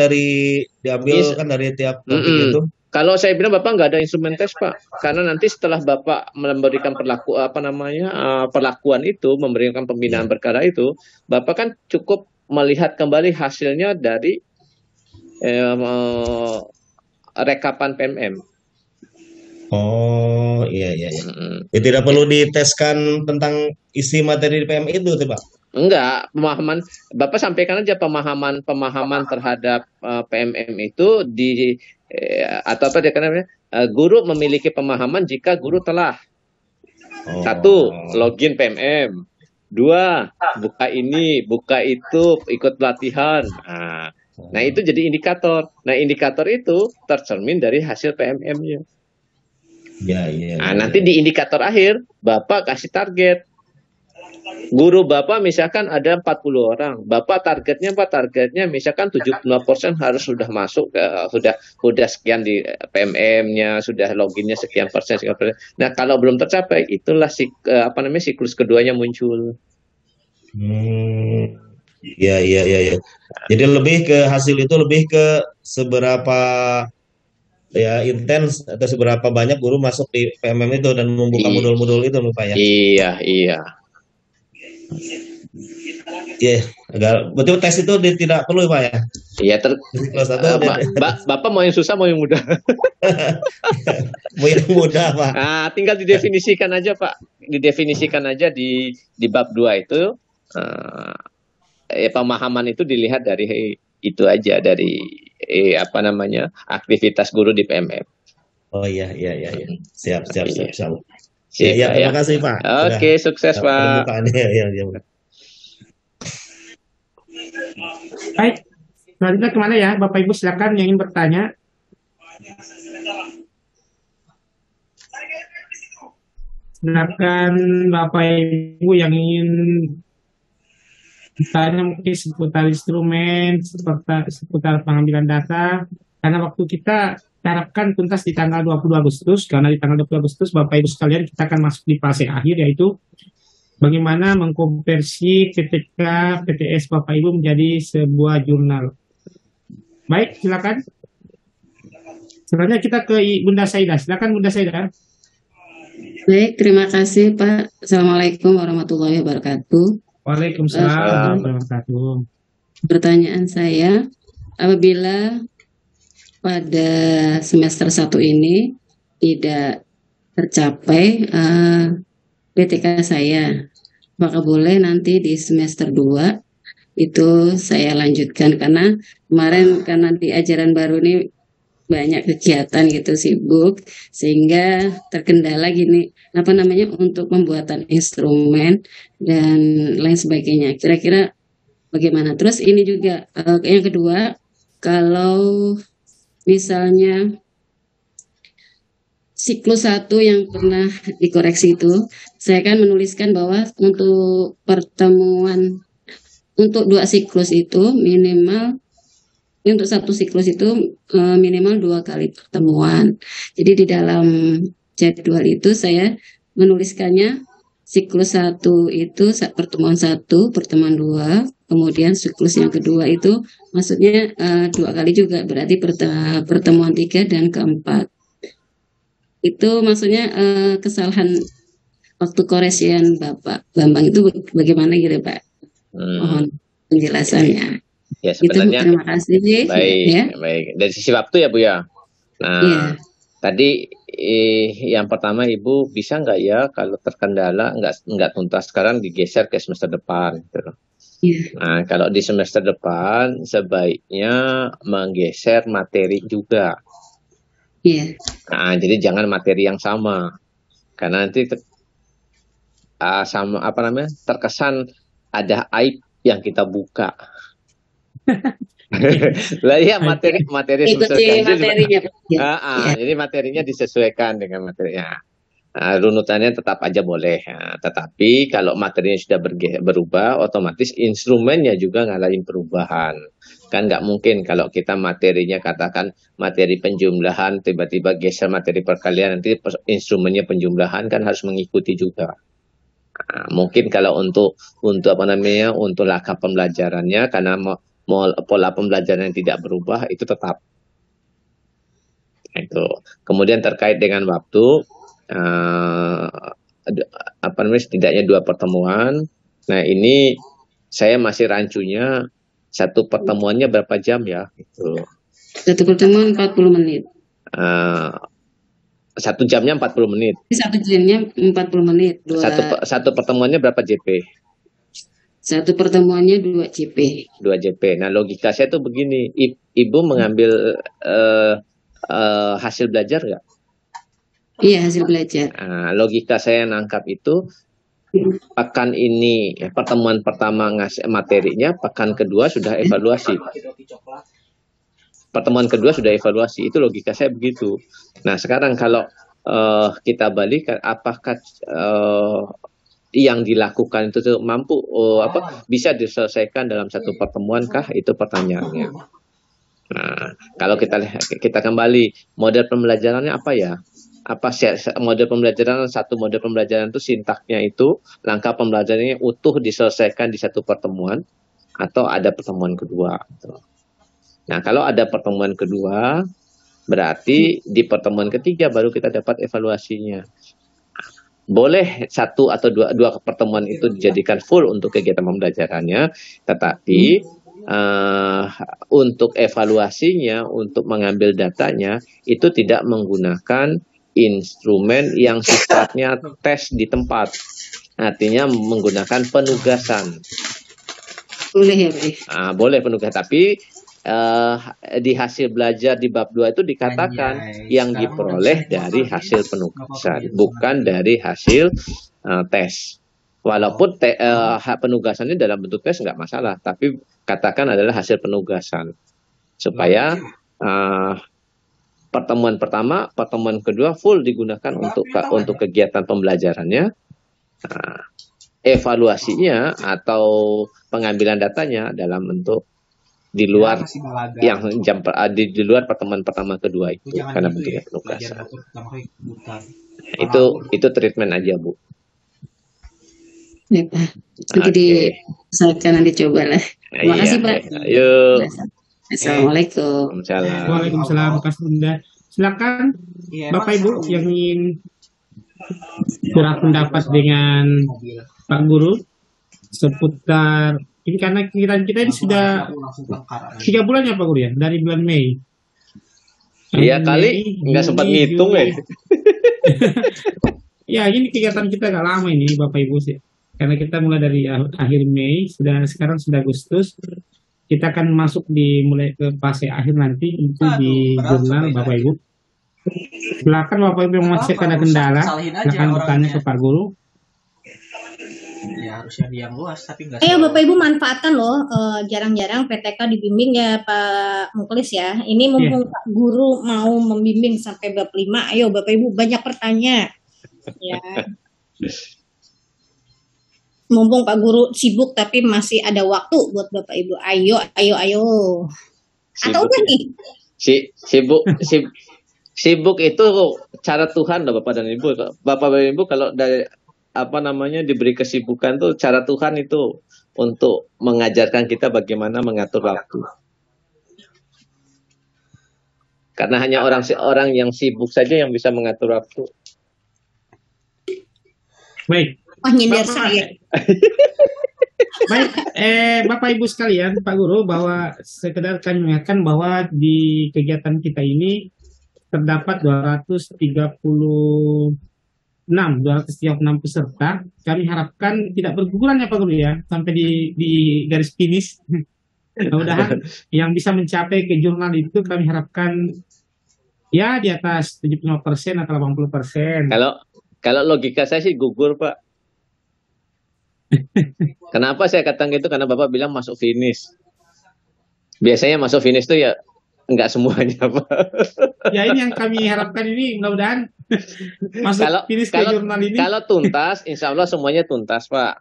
diambil kan dari tiap topik itu? Kalau saya bilang Bapak nggak ada instrumen tes Pak, karena nanti setelah Bapak memberikan perlakuan itu, memberikan pembinaan berkala itu, Bapak kan cukup melihat kembali hasilnya dari rekapan PMM. Iya. Ya, tidak perlu diteskan tentang isi materi di PMM itu Pak? Enggak, pemahaman Bapak sampaikan aja pemahaman terhadap PMM itu guru memiliki pemahaman jika guru telah 1. login PMM, 2. buka ini, buka itu, ikut pelatihan. Nah, itu jadi indikator. Nah, indikator itu tercermin dari hasil PMM-nya. Nah, nanti di indikator akhir Bapak kasih target. Guru Bapak misalkan ada 40 orang. Bapak targetnya misalkan 75% harus sudah masuk, sudah sekian di PMM-nya, sudah loginnya sekian persen. Nah, kalau belum tercapai, itulah siklus keduanya muncul. Iya. Jadi lebih ke hasil itu lebih ke seberapa intens atau seberapa banyak guru masuk di PMM itu dan membuka modul-modul itu Pak ya. Iya. Iya, berarti tes itu tidak perlu Pak ya? Iya, Bapak mau yang susah mau yang mudah? Mau yang mudah Pak. Nah, tinggal didefinisikan aja Pak. Didefinisikan aja di bab 2 itu pemahaman itu dilihat dari itu aja, dari aktivitas guru di PMM. Oh iya. Siap. Ya, terima kasih Pak. Oke, sukses Pak. Baik, Selanjutnya kemana ya, Bapak Ibu silakan yang ingin bertanya. Silakan Bapak Ibu yang ingin bertanya mungkin seputar instrumen, seputar pengambilan data. Karena waktu kita harapkan tuntas di tanggal 20 Agustus, karena di tanggal 20 Agustus Bapak Ibu sekalian kita akan masuk di fase akhir, yaitu bagaimana mengkonversi PTK PTS Bapak Ibu menjadi sebuah jurnal. Baik, silakan. Selanjutnya kita ke Bunda Saida. Silakan Bunda Saida. Baik, terima kasih Pak. Assalamualaikum warahmatullahi wabarakatuh. Waalaikumsalam warahmatullahi wabarakatuh. Pertanyaan saya, apabila pada semester 1 ini tidak tercapai PTK saya, apakah boleh nanti di semester 2 itu saya lanjutkan? Karena kemarin karena di ajaran baru ini banyak kegiatan gitu, sibuk, sehingga terkendala gini, untuk pembuatan instrumen dan lain sebagainya. Kira-kira bagaimana? Terus ini juga yang kedua, kalau misalnya siklus 1 yang pernah dikoreksi itu, saya kan menuliskan bahwa untuk pertemuan, untuk 2 siklus itu minimal, untuk 1 siklus itu minimal 2 kali pertemuan. Jadi di dalam jadwal itu saya menuliskannya siklus 1 itu pertemuan 1, pertemuan 2, kemudian siklus yang kedua itu maksudnya 2 kali juga, berarti pertemuan 3 dan keempat. Itu maksudnya kesalahan waktu koresian Bapak Bambang itu bagaimana gitu Pak? Mohon penjelasannya. Ya sebenarnya. Itu, terima kasih. Baik, ya. Baik. Dari sisi waktu ya Bu ya. Nah, tadi yang pertama Ibu bisa nggak ya kalau terkendala nggak tuntas sekarang digeser ke semester depan gitu. Nah, kalau di semester depan sebaiknya menggeser materi juga. Nah, jadi jangan materi yang sama. Karena nanti sama terkesan ada aib yang kita buka. Lah ya materi jadi materinya disesuaikan dengan materinya. Runutannya tetap aja boleh, tetapi kalau materinya sudah berubah, otomatis instrumennya juga ngalamin perubahan. Kan nggak mungkin kalau kita materinya katakan materi penjumlahan tiba-tiba geser materi perkalian, nanti instrumennya penjumlahan kan harus mengikuti juga. Mungkin kalau untuk untuk langkah pembelajarannya karena pola pembelajaran yang tidak berubah itu tetap. Itu. Kemudian terkait dengan waktu setidaknya 2 pertemuan. Nah, ini saya masih rancunya 1 pertemuannya berapa jam ya? Itu. 1 pertemuan 40 menit. 1 jamnya 40 menit. 1 jamnya 40 menit. Satu pertemuannya berapa JP? 1 pertemuannya 2 JP. 2 JP. Nah, logika saya tuh begini, Ibu mengambil hasil belajar nggak? Iya, hasil belajar. Nah, logika saya nangkap itu pekan ini pertemuan pertama ngasih materinya, pekan kedua sudah evaluasi. Pertemuan kedua sudah evaluasi, itu logika saya begitu. Nah, sekarang kalau kita balik, apakah yang dilakukan itu mampu bisa diselesaikan dalam 1 pertemuan kah? Itu pertanyaannya. Nah, kalau kita kembali model pembelajarannya apa ya? Apa model pembelajaran, 1 model pembelajaran itu sintaknya itu langkah pembelajarannya utuh diselesaikan di 1 pertemuan atau ada pertemuan kedua. Nah, kalau ada pertemuan kedua berarti di pertemuan ketiga baru kita dapat evaluasinya. Boleh 1 atau 2 pertemuan itu dijadikan full untuk kegiatan pembelajarannya, tetapi untuk evaluasinya, untuk mengambil datanya itu tidak menggunakan instrumen yang sifatnya tes di tempat, artinya menggunakan penugasan. Boleh ya, boleh penugasan, tapi di hasil belajar di bab 2 itu dikatakan yang diperoleh dari hasil penugasan, bukan dari hasil tes. Walaupun hak penugasannya dalam bentuk tes nggak masalah, tapi katakan adalah hasil penugasan supaya pertemuan pertama, pertemuan kedua full digunakan untuk kegiatan pembelajarannya, evaluasinya atau pengambilan datanya dalam bentuk di luar di luar pertemuan pertama kedua itu karena bentuknya penugasan. Itu treatment aja, Bu. Ya, Pak. Nanti saya coba lah. Terima kasih, Pak. Yuk. Assalamualaikum. Waalaikumsalam, Kak Bunda. Silakan Bapak Ibu yang ingin kurang pendapat dengan Pak Guru seputar ini, karena kita ini sudah 3 bulan ya Pak Guru ya, dari bulan Mei. Iya kali, nggak sempat ngitung ya. Ya ini kegiatan kita agak lama ini Bapak Ibu sih. Karena kita mulai dari akhir Mei, sekarang sudah Agustus, kita akan masuk mulai ke fase akhir nanti itu di jurnal Bapak Ibu. Silakan Bapak Ibu yang masih ada kendala, silakan bertanya ke Pak Guru. Ya harusnya yang luas tapi nggak. Ayo Bapak Ibu manfaatkan loh, jarang-jarang PTK dibimbing ya Pak Muklis ya. Ini mumpung Pak Guru mau membimbing sampai bab 5, ayo Bapak Ibu banyak bertanya. Ya. Mumpung Pak Guru sibuk tapi masih ada waktu buat Bapak Ibu. Ayo. Atau udah nih? Sibuk itu cara Tuhan loh Bapak dan Ibu. Bapak dan Ibu kalau dari diberi kesibukan tuh cara Tuhan itu untuk mengajarkan kita bagaimana mengatur waktu. Karena hanya orang yang sibuk saja yang bisa mengatur waktu. Baik. Nyindir saya. Baik, Bapak Ibu sekalian, Pak Guru, bahwa sekedar kami mengingatkan bahwa di kegiatan kita ini terdapat 236 peserta. Kami harapkan tidak berguguran ya Pak Guru ya, sampai di garis finish. Mudah-mudahan yang bisa mencapai ke jurnal itu kami harapkan ya di atas 75% atau 80%. Kalau logika saya sih gugur Pak. Kenapa saya katakan gitu? Karena Bapak bilang masuk finish. Biasanya masuk finish itu ya enggak semuanya Pak. Ya ini yang kami harapkan ini mudah-mudahan masuk finish ke jurnal ini. Kalau tuntas, insya Allah semuanya tuntas Pak.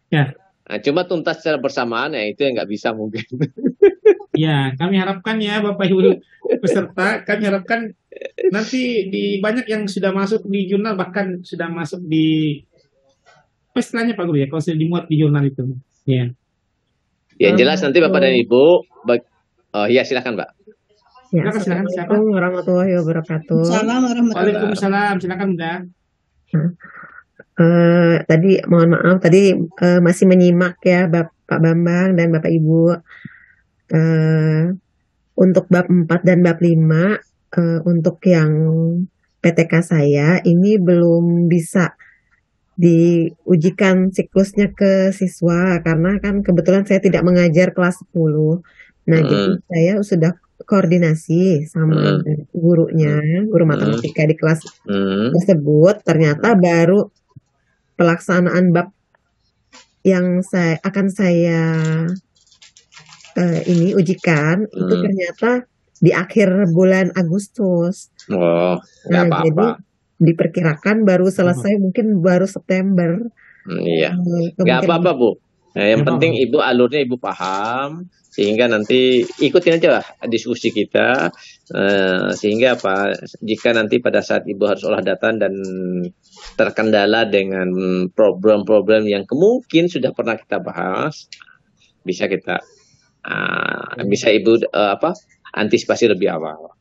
Ya. Nah, cuma tuntas secara bersamaan ya itu yang nggak bisa mungkin. Ya, kami harapkan ya Bapak Ibu peserta, kami harapkan nanti banyak yang sudah masuk di jurnal, bahkan sudah masuk di istilahnya Pak Guru ya, kalau sudah dimuat di jurnal itu. Ya. Yang jelas nanti Bapak dan Ibu, ya silakan Mbak. Ya, Assalamualaikum warahmatullahi wabarakatuh. Waalaikumsalam, silakan Mbak. Tadi mohon maaf, tadi masih menyimak ya Pak Bambang dan Bapak Ibu. Untuk bab 4 dan bab 5, untuk yang PTK saya ini belum bisa diujikan siklusnya ke siswa karena kan kebetulan saya tidak mengajar kelas 10. Nah, jadi saya sudah koordinasi sama gurunya, guru matematika di kelas tersebut. Ternyata baru pelaksanaan bab yang akan saya ini ujikan itu ternyata di akhir bulan Agustus. Nggak apa-apa. Jadi diperkirakan baru selesai mungkin baru September. Iya. Nggak apa-apa Bu. Nah, yang penting Ibu alurnya Ibu paham sehingga nanti ikutin aja lah diskusi kita sehingga jika nanti pada saat Ibu harus olah data dan terkendala dengan problem-problem yang kemungkin sudah pernah kita bahas, bisa Ibu antisipasi lebih awal.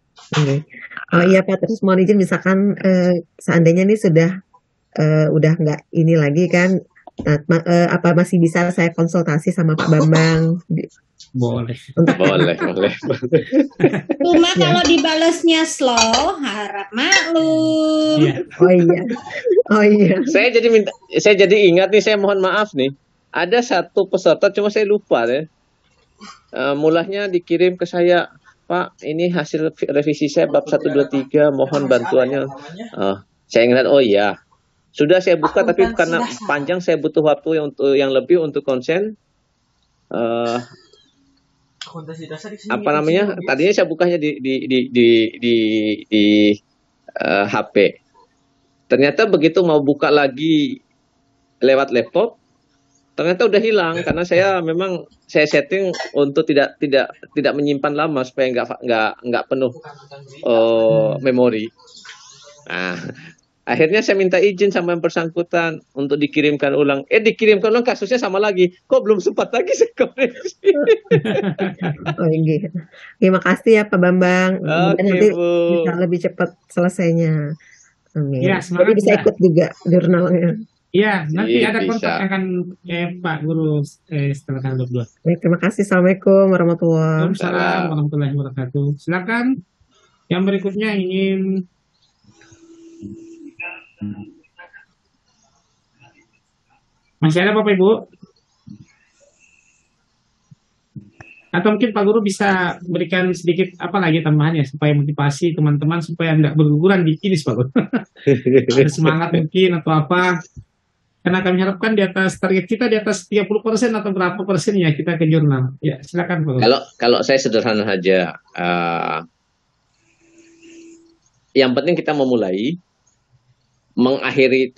Iya Pak, terus mohon izin misalkan seandainya ini udah nggak ini lagi kan, apa masih bisa saya konsultasi sama Pak Bambang? Boleh. Boleh. Cuma kalau dibalesnya slow, harap maklum. Oh iya. Saya jadi ingat nih, saya mohon maaf nih. Ada satu peserta cuma saya lupa ya. Mulanya dikirim ke saya, Pak, ini hasil revisi saya bab 1, 2, 3, mohon bantuannya. Saya ingat, oh iya, Sudah saya buka, tapi karena panjang saya butuh waktu yang lebih untuk konsen. Apa namanya? Tadinya saya bukanya di HP. Ternyata begitu mau buka lagi lewat laptop, ternyata udah hilang karena saya setting untuk tidak menyimpan lama supaya nggak penuh memori. Nah, akhirnya saya minta izin sama yang bersangkutan untuk dikirimkan ulang. Dikirimkan ulang, kasusnya sama lagi. Kok belum sempat lagi saya koreksi. Oh, iya. Terima kasih ya Pak Bambang. Oke, Nanti Bu. bisa lebih cepat selesainya. Amin. Ya, Jadi semangat bisa ya. ikut juga jurnalnya. Iya, nanti Iya, ada bisa. kontak akan Pak Guru setelah tanggal 22. Baik, terima kasih. Assalamualaikum warahmatullahi Waalaikumsalam warahmatullahi wabarakatuh. Silakan yang berikutnya ingin masih ada Bapak Ibu? Atau mungkin Pak Guru bisa berikan sedikit apa lagi tambahannya supaya motivasi teman-teman supaya tidak berguguran di finish Pak Guru. Ada semangat mungkin atau apa? Karena kami harapkan di atas target kita di atas 30% atau berapa persennya kita ke jurnal. Ya, silakan Pak Guru. Kalau saya sederhana saja, yang penting kita memulai,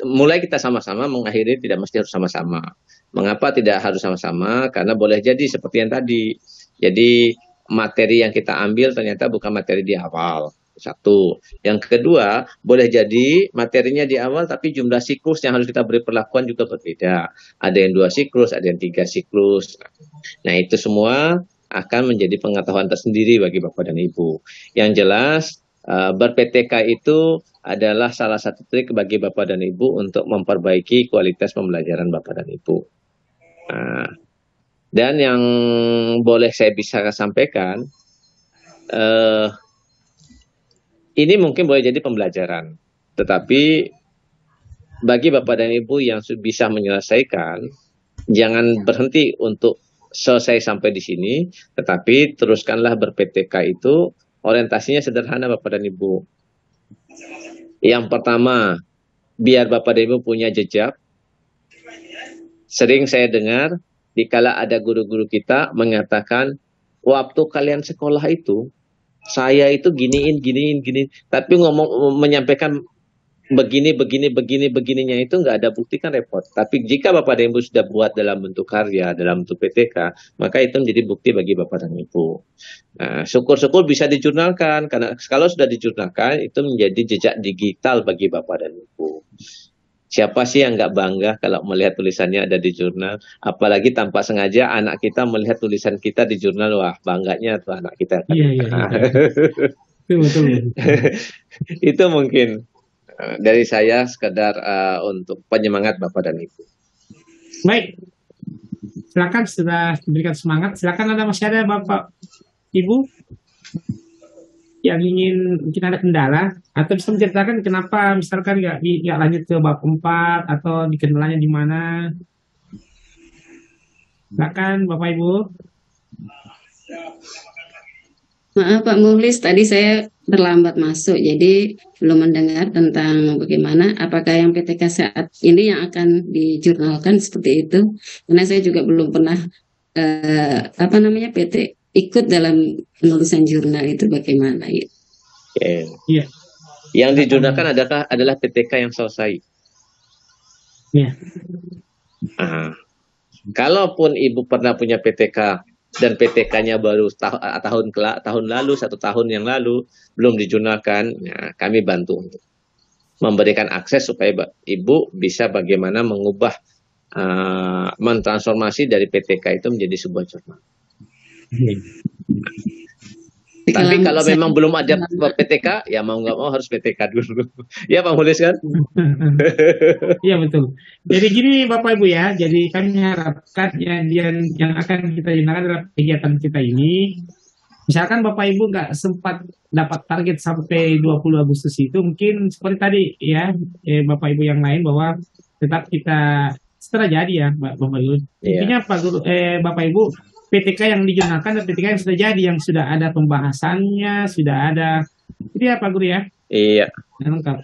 mulai kita sama-sama, mengakhiri tidak mesti harus sama-sama. Mengapa tidak harus sama-sama? Karena boleh jadi seperti yang tadi. Jadi materi yang kita ambil ternyata bukan materi di awal. Satu. Yang kedua, boleh jadi materinya di awal tapi jumlah siklus yang harus kita beri perlakuan juga berbeda. Ada yang 2 siklus, ada yang 3 siklus. Nah, itu semua akan menjadi pengetahuan tersendiri bagi Bapak dan Ibu. Yang jelas, ber-PTK itu adalah salah satu trik bagi Bapak dan Ibu untuk memperbaiki kualitas pembelajaran Bapak dan Ibu. Nah, dan yang boleh saya bisa sampaikan, ini mungkin boleh jadi pembelajaran, tetapi bagi Bapak dan Ibu yang bisa menyelesaikan, jangan berhenti untuk selesai sampai di sini, tetapi teruskanlah ber-PTK itu, orientasinya sederhana Bapak dan Ibu. Yang pertama, biar Bapak dan Ibu punya jejak. Sering saya dengar, dikala ada guru-guru kita mengatakan, waktu kalian sekolah itu, saya itu giniin. Tapi menyampaikan begininya itu nggak ada bukti kan repot. Tapi jika Bapak dan Ibu sudah buat dalam bentuk karya, dalam bentuk PTK, maka itu menjadi bukti bagi Bapak dan Ibu. Nah, syukur-syukur bisa dijurnalkan, karena kalau sudah dijurnalkan, itu menjadi jejak digital bagi Bapak dan Ibu. Siapa sih yang nggak bangga kalau melihat tulisannya ada di jurnal? Apalagi tanpa sengaja anak kita melihat tulisan kita di jurnal, wah bangganya tuh anak kita. Iya. Betul. Itu mungkin dari saya sekedar untuk penyemangat Bapak dan Ibu. Baik. Silakan sudah diberikan semangat. Silakan masih ada Bapak Ibu yang ingin mungkin ada kendala atau bisa menceritakan kenapa misalkan nggak lanjut ke bab 4 atau di kendalanya di mana. Silakan Bapak Ibu. Maaf Pak Muhlis, tadi saya terlambat masuk, jadi belum mendengar tentang bagaimana apakah yang PTK saat ini yang akan dijurnalkan seperti itu. Karena saya juga belum pernah PT ikut dalam penulisan jurnal itu bagaimana ya? Iya. Yang dijurnalkan adalah PTK yang selesai. Iya. Kalaupun Ibu pernah punya PTK dan PTK-nya baru tahun lalu, 1 tahun yang lalu, belum dijurnalkan, ya, kami bantu untuk memberikan akses supaya Ibu bisa bagaimana mengubah, mentransformasi dari PTK itu menjadi sebuah jurnal. Tapi kalau memang belum ada PTK, ya mau nggak mau harus PTK dulu. Ya Pak Mulis kan? Iya betul. Jadi gini Bapak Ibu ya, jadi kami harapkan yang akan kita gunakan dalam kegiatan kita ini, misalkan Bapak Ibu nggak sempat dapat target sampai 20 Agustus itu, mungkin seperti tadi ya Bapak Ibu yang lain bahwa tetap kita setelah jadi ya Bapak Ibu. Intinya Bapak Ibu, PTK yang dijurnalkan dan PTK yang sudah jadi, yang sudah ada pembahasannya, sudah ada. Itu ya Pak Guru ya? Iya. Lengkap.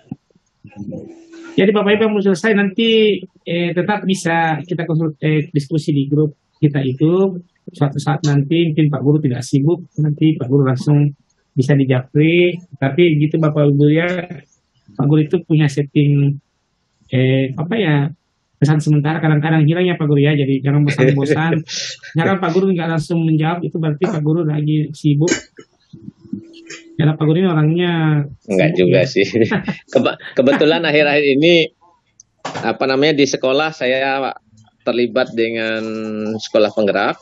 Jadi Bapak Ibu yang mau selesai nanti tetap bisa kita diskusi di grup kita itu. Suatu saat nanti mungkin Pak Guru tidak sibuk, nanti Pak Guru langsung bisa dijapri. Tapi gitu Bapak Ibu ya, Pak Guru itu punya setting pesan sementara kadang-kadang hilang ya Pak Guru ya. Jadi jangan bosan-bosan. Jangan Pak Guru nggak langsung menjawab, itu berarti Pak Guru lagi sibuk. Karena Pak Guru ini orangnya enggak juga ya. Sih. Kebetulan akhir-akhir ini di sekolah saya terlibat dengan sekolah penggerak,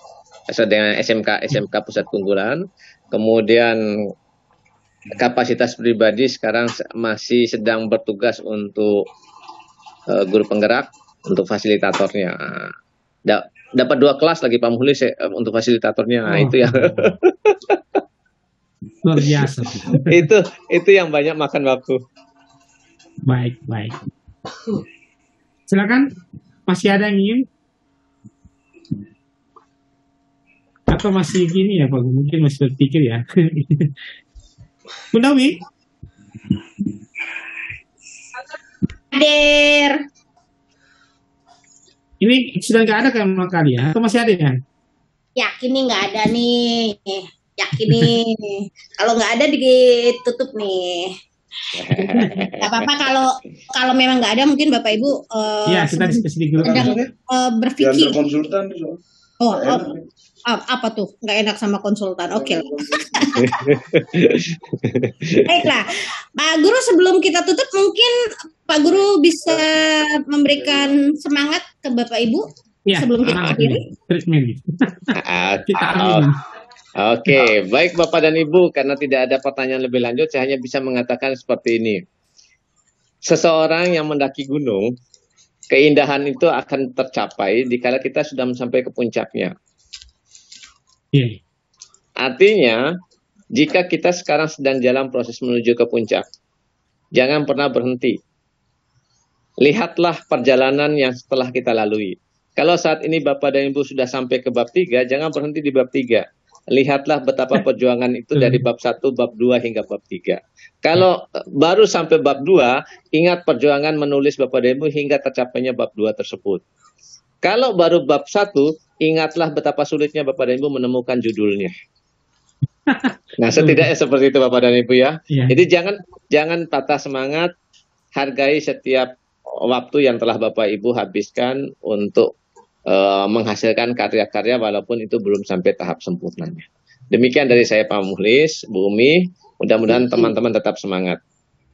dengan SMK Pusat Keunggulan. Kemudian kapasitas pribadi sekarang masih sedang bertugas untuk guru penggerak, untuk fasilitatornya. Dapat 2 kelas lagi Pak Muhlis untuk fasilitatornya. Nah, itu ya. Luar biasa. itu yang banyak makan waktu. Baik. Silakan, masih ada yang ingin? Atau masih gini ya Pak, mungkin masih berpikir ya. Bunda Wi? Hadir. Ini sudah nggak ada kan kali ya? Atau masih ada ya? Yakin nih nggak ada nih. Yakin nih. Kalau nggak ada ditutup nih. Gak apa-apa kalau memang nggak ada, mungkin Bapak Ibu ya kita diskusi di grup berpikir. Konsultan. Apa tuh nggak enak sama konsultan? Oke. Baiklah, Pak Guru, sebelum kita tutup mungkin Pak Guru bisa memberikan semangat ke Bapak Ibu ya, sebelum kita akhiri. Kita amin. Oke, baik Bapak dan Ibu, karena tidak ada pertanyaan lebih lanjut, saya hanya bisa mengatakan seperti ini. Seseorang yang mendaki gunung, keindahan itu akan tercapai dikala kita sudah sampai ke puncaknya. Artinya, jika kita sekarang sedang jalan proses menuju ke puncak, jangan pernah berhenti. Lihatlah perjalanan yang setelah kita lalui. Kalau saat ini Bapak dan Ibu sudah sampai ke bab 3, jangan berhenti di bab 3. Lihatlah betapa perjuangan itu dari bab 1, bab 2 hingga bab 3. Kalau baru sampai bab 2, ingat perjuangan menulis Bapak dan Ibu hingga tercapainya bab 2 tersebut. Kalau baru bab 1, ingatlah betapa sulitnya Bapak dan Ibu menemukan judulnya. Nah, setidaknya seperti itu Bapak dan Ibu ya. Jadi jangan patah semangat, hargai setiap waktu yang telah Bapak Ibu habiskan untuk menghasilkan karya-karya walaupun itu belum sampai tahap sempurnanya. Demikian dari saya Pak Muhlis, Bu Umi, mudah-mudahan teman-teman tetap semangat.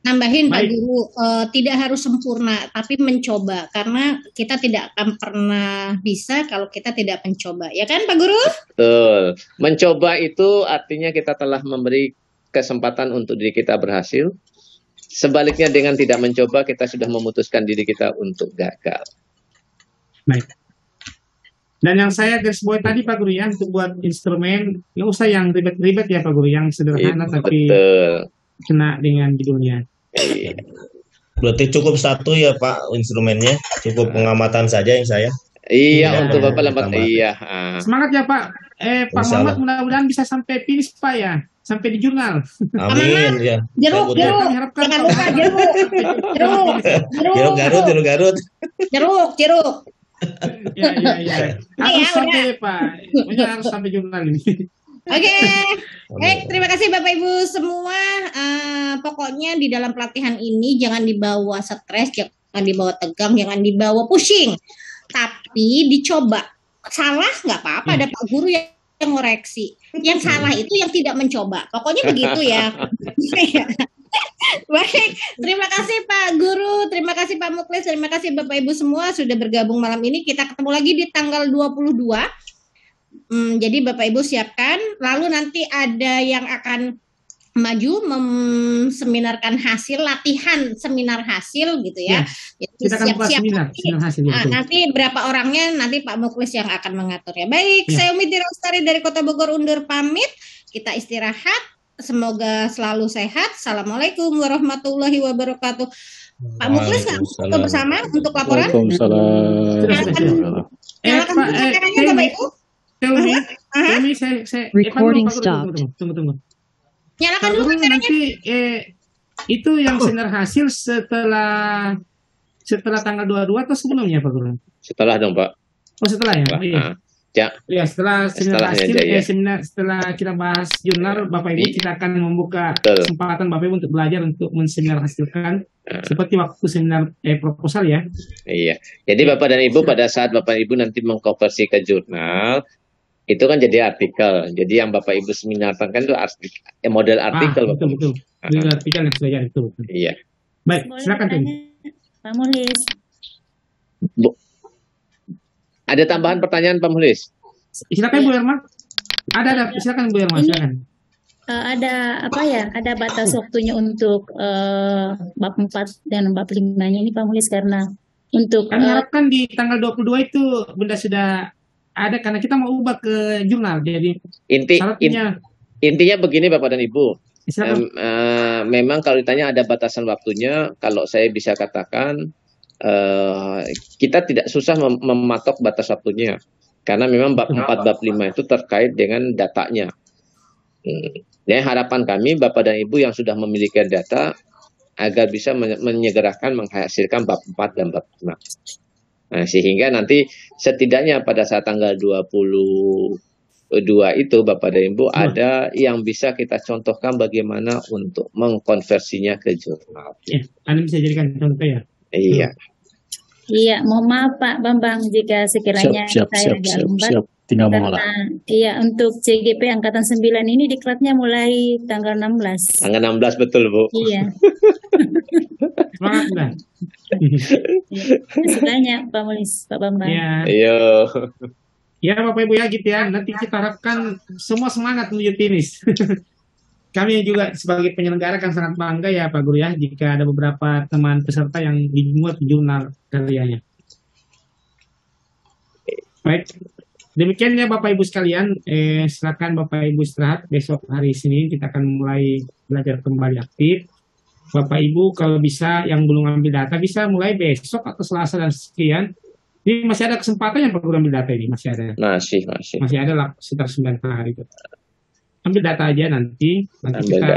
Nambahin Pak Guru, tidak harus sempurna, tapi mencoba, karena kita tidak akan pernah bisa kalau kita tidak mencoba, ya kan Pak Guru? Betul, mencoba itu artinya kita telah memberi kesempatan untuk diri kita berhasil. Sebaliknya dengan tidak mencoba, kita sudah memutuskan diri kita untuk gagal. Baik. Dan yang saya garis bawahi tadi Pak Guru ya, untuk buat instrumen, nggak usah yang ribet-ribet ya Pak Guru, yang sederhana tapi kena dengan judulnya. Berarti cukup 1 ya Pak instrumennya, cukup pengamatan saja yang saya. Iya, untuk Bapak lembat. Iya. Semangat ya Pak. Pak Muhammad mudah-mudahan bisa sampai finish Pak ya, sampai di jurnal. Amin ya. Jeruk. Jangan lupa jeruk. Jeruk. Ya. Harus sampai Pak. Harus sampai jurnal ini. Oke. Baik, terima kasih Bapak Ibu semua. Pokoknya di dalam pelatihan ini jangan dibawa stres, jangan dibawa tegang, jangan dibawa pusing. Tapi dicoba. Salah nggak apa-apa, ada Pak Guru yang ngoreksi. Yang salah itu yang tidak mencoba. Pokoknya begitu ya. Baik, terima kasih Pak Guru, terima kasih Pak Mukhlis, terima kasih Bapak Ibu semua sudah bergabung malam ini. Kita ketemu lagi di tanggal 22. Jadi Bapak Ibu siapkan, lalu nanti ada yang akan maju seminarkan hasil, latihan seminar hasil gitu ya. Kita akan buat seminar hasil. Nanti berapa orangnya nanti Pak Mukhlis yang akan mengatur ya. Baik, saya Umi Tira Lestari dari Kota Bogor undur pamit. Kita istirahat. Semoga selalu sehat. Assalamualaikum warahmatullahi wabarakatuh. Pak Mukhlis nggak bersama untuk laporan? Waalaikumsalam. Kameranya Bapak Ibu. Recording stop. Tunggu. Nyalakan dulu kameranya. Nanti itu yang seminar hasil setelah setelah tanggal 22 atau sebelumnya Pak Guru? Setelah dong Pak. Oh setelah ya? Oh, iya. Ya, setelah seminar hasil, setelah kita bahas jurnal, Bapak Ibu kita akan membuka kesempatan Bapak Ibu untuk belajar untuk menseminar hasilkan seperti waktu seminar proposal ya. Iya. Jadi Bapak dan Ibu pada saat Bapak Ibu nanti mengkonversi ke jurnal, itu kan jadi artikel. Jadi yang Bapak Ibu seminarkan kan itu model artikel. Betul. Model artikel yang sudah itu. Iya. Baik, silakan Pak Mulis. Ada tambahan pertanyaan Pak Mulis? Silakan Bu Irma. Ada. Silakan Bu Irma. Silakan. Ada apa ya? Ada batas waktunya untuk bab 4 dan bab 5-nya ini Pak Mulis, karena untuk kami harapkan di tanggal 22 itu benda sudah ada karena kita mau ubah ke jurnal. Jadi intinya begini Bapak dan Ibu. Memang kalau ditanya ada batasan waktunya, kalau saya bisa katakan kita tidak susah mematok batas waktunya karena memang bab 4 bab 5 itu terkait dengan datanya. Ya, harapan kami Bapak dan Ibu yang sudah memiliki data agar bisa menyegerakan menghasilkan bab 4 dan bab 5. Nah, sehingga nanti setidaknya pada saat tanggal 22 itu Bapak dan Ibu ada yang bisa kita contohkan bagaimana untuk mengkonversinya ke jurnal. Ya, Anda bisa jadikan contoh ya? Iya. Iya, mohon maaf Pak Bambang jika sekiranya saya agak lambat. Tinggal mengolah. Iya, untuk CGP Angkatan 9 ini diklatnya mulai tanggal 16. Tanggal 16 betul Bu. Iya. Semangat Mbak. Terima banyak Pak Mulis, Pak Bambang. Iya. Iya. Ya Bapak Ibu ya gitu ya. Nanti kita harapkan semua semangat menuju finish. Kami juga sebagai penyelenggara kan sangat bangga ya Pak Guru ya jika ada beberapa teman peserta yang dimuat di jurnal karyanya. Baik, demikian ya Bapak Ibu sekalian. Silakan Bapak Ibu istirahat. Besok hari Senin kita akan mulai belajar kembali aktif. Bapak Ibu kalau bisa yang belum ambil data bisa mulai besok atau Selasa dan sekian. Ini masih ada kesempatan yang Pak Guru ambil data ini masih ada. Masih ada lah sekitar 9 hari. Ambil data aja nanti kita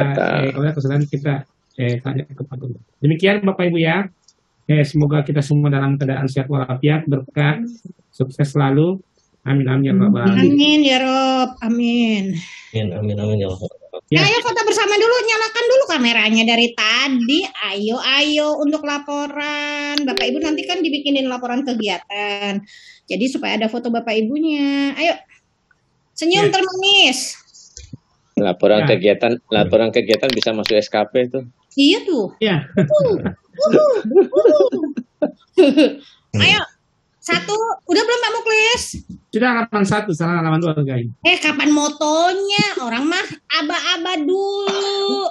oleh kesalahan kita tanya ke Pak Guru. Demikian Bapak Ibu ya. Semoga kita semua dalam keadaan sehat walafiat, berkah, sukses selalu. Amin amin ya Rabbal alamin. Amin ya Rob. Amin. Amin ya Allah. Ya. Ayo foto bersama dulu, nyalakan dulu kameranya dari tadi. Ayo untuk laporan. Bapak Ibu nanti kan dibikinin laporan kegiatan. Jadi supaya ada foto Bapak Ibunya. Ayo. Senyum termanis. Laporan kegiatan bisa masuk SKP tuh. Iya tuh. Iya. Ayo. 1, udah belum Pak Muklis? Sudah halaman 1, salah halaman 2 guys. Kapan motonya? Orang mah aba-aba dulu.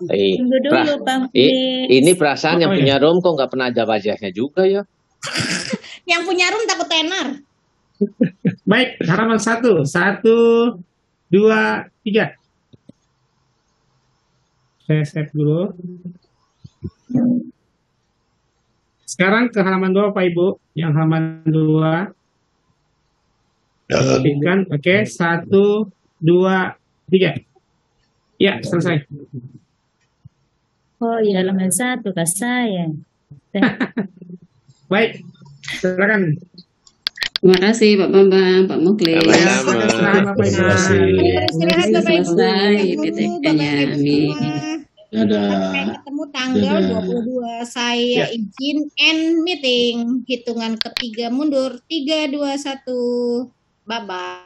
Tunggu dulu Pak Muklis. Ini perasaan yang punya room kok nggak pernah ada wajahnya juga ya. Yang punya room takut tenar. Baik, halaman 1. 1, 2, 3. Saya save dulu. Sekarang ke halaman 2 Pak Ibu. Yang halaman 2. Oke, 1, 2, 3. Ya, selesai. Oh iya, halaman 1 Kak saya. Baik, silakan. Terima kasih Pak Bambang, Pak Muklis. Sama-sama. Terima kasih. Selesai PTK-nya. Amin. Sampai ketemu tanggal 22. Saya izin end meeting. Hitungan ketiga mundur. 3, 2, 1. Bye-bye.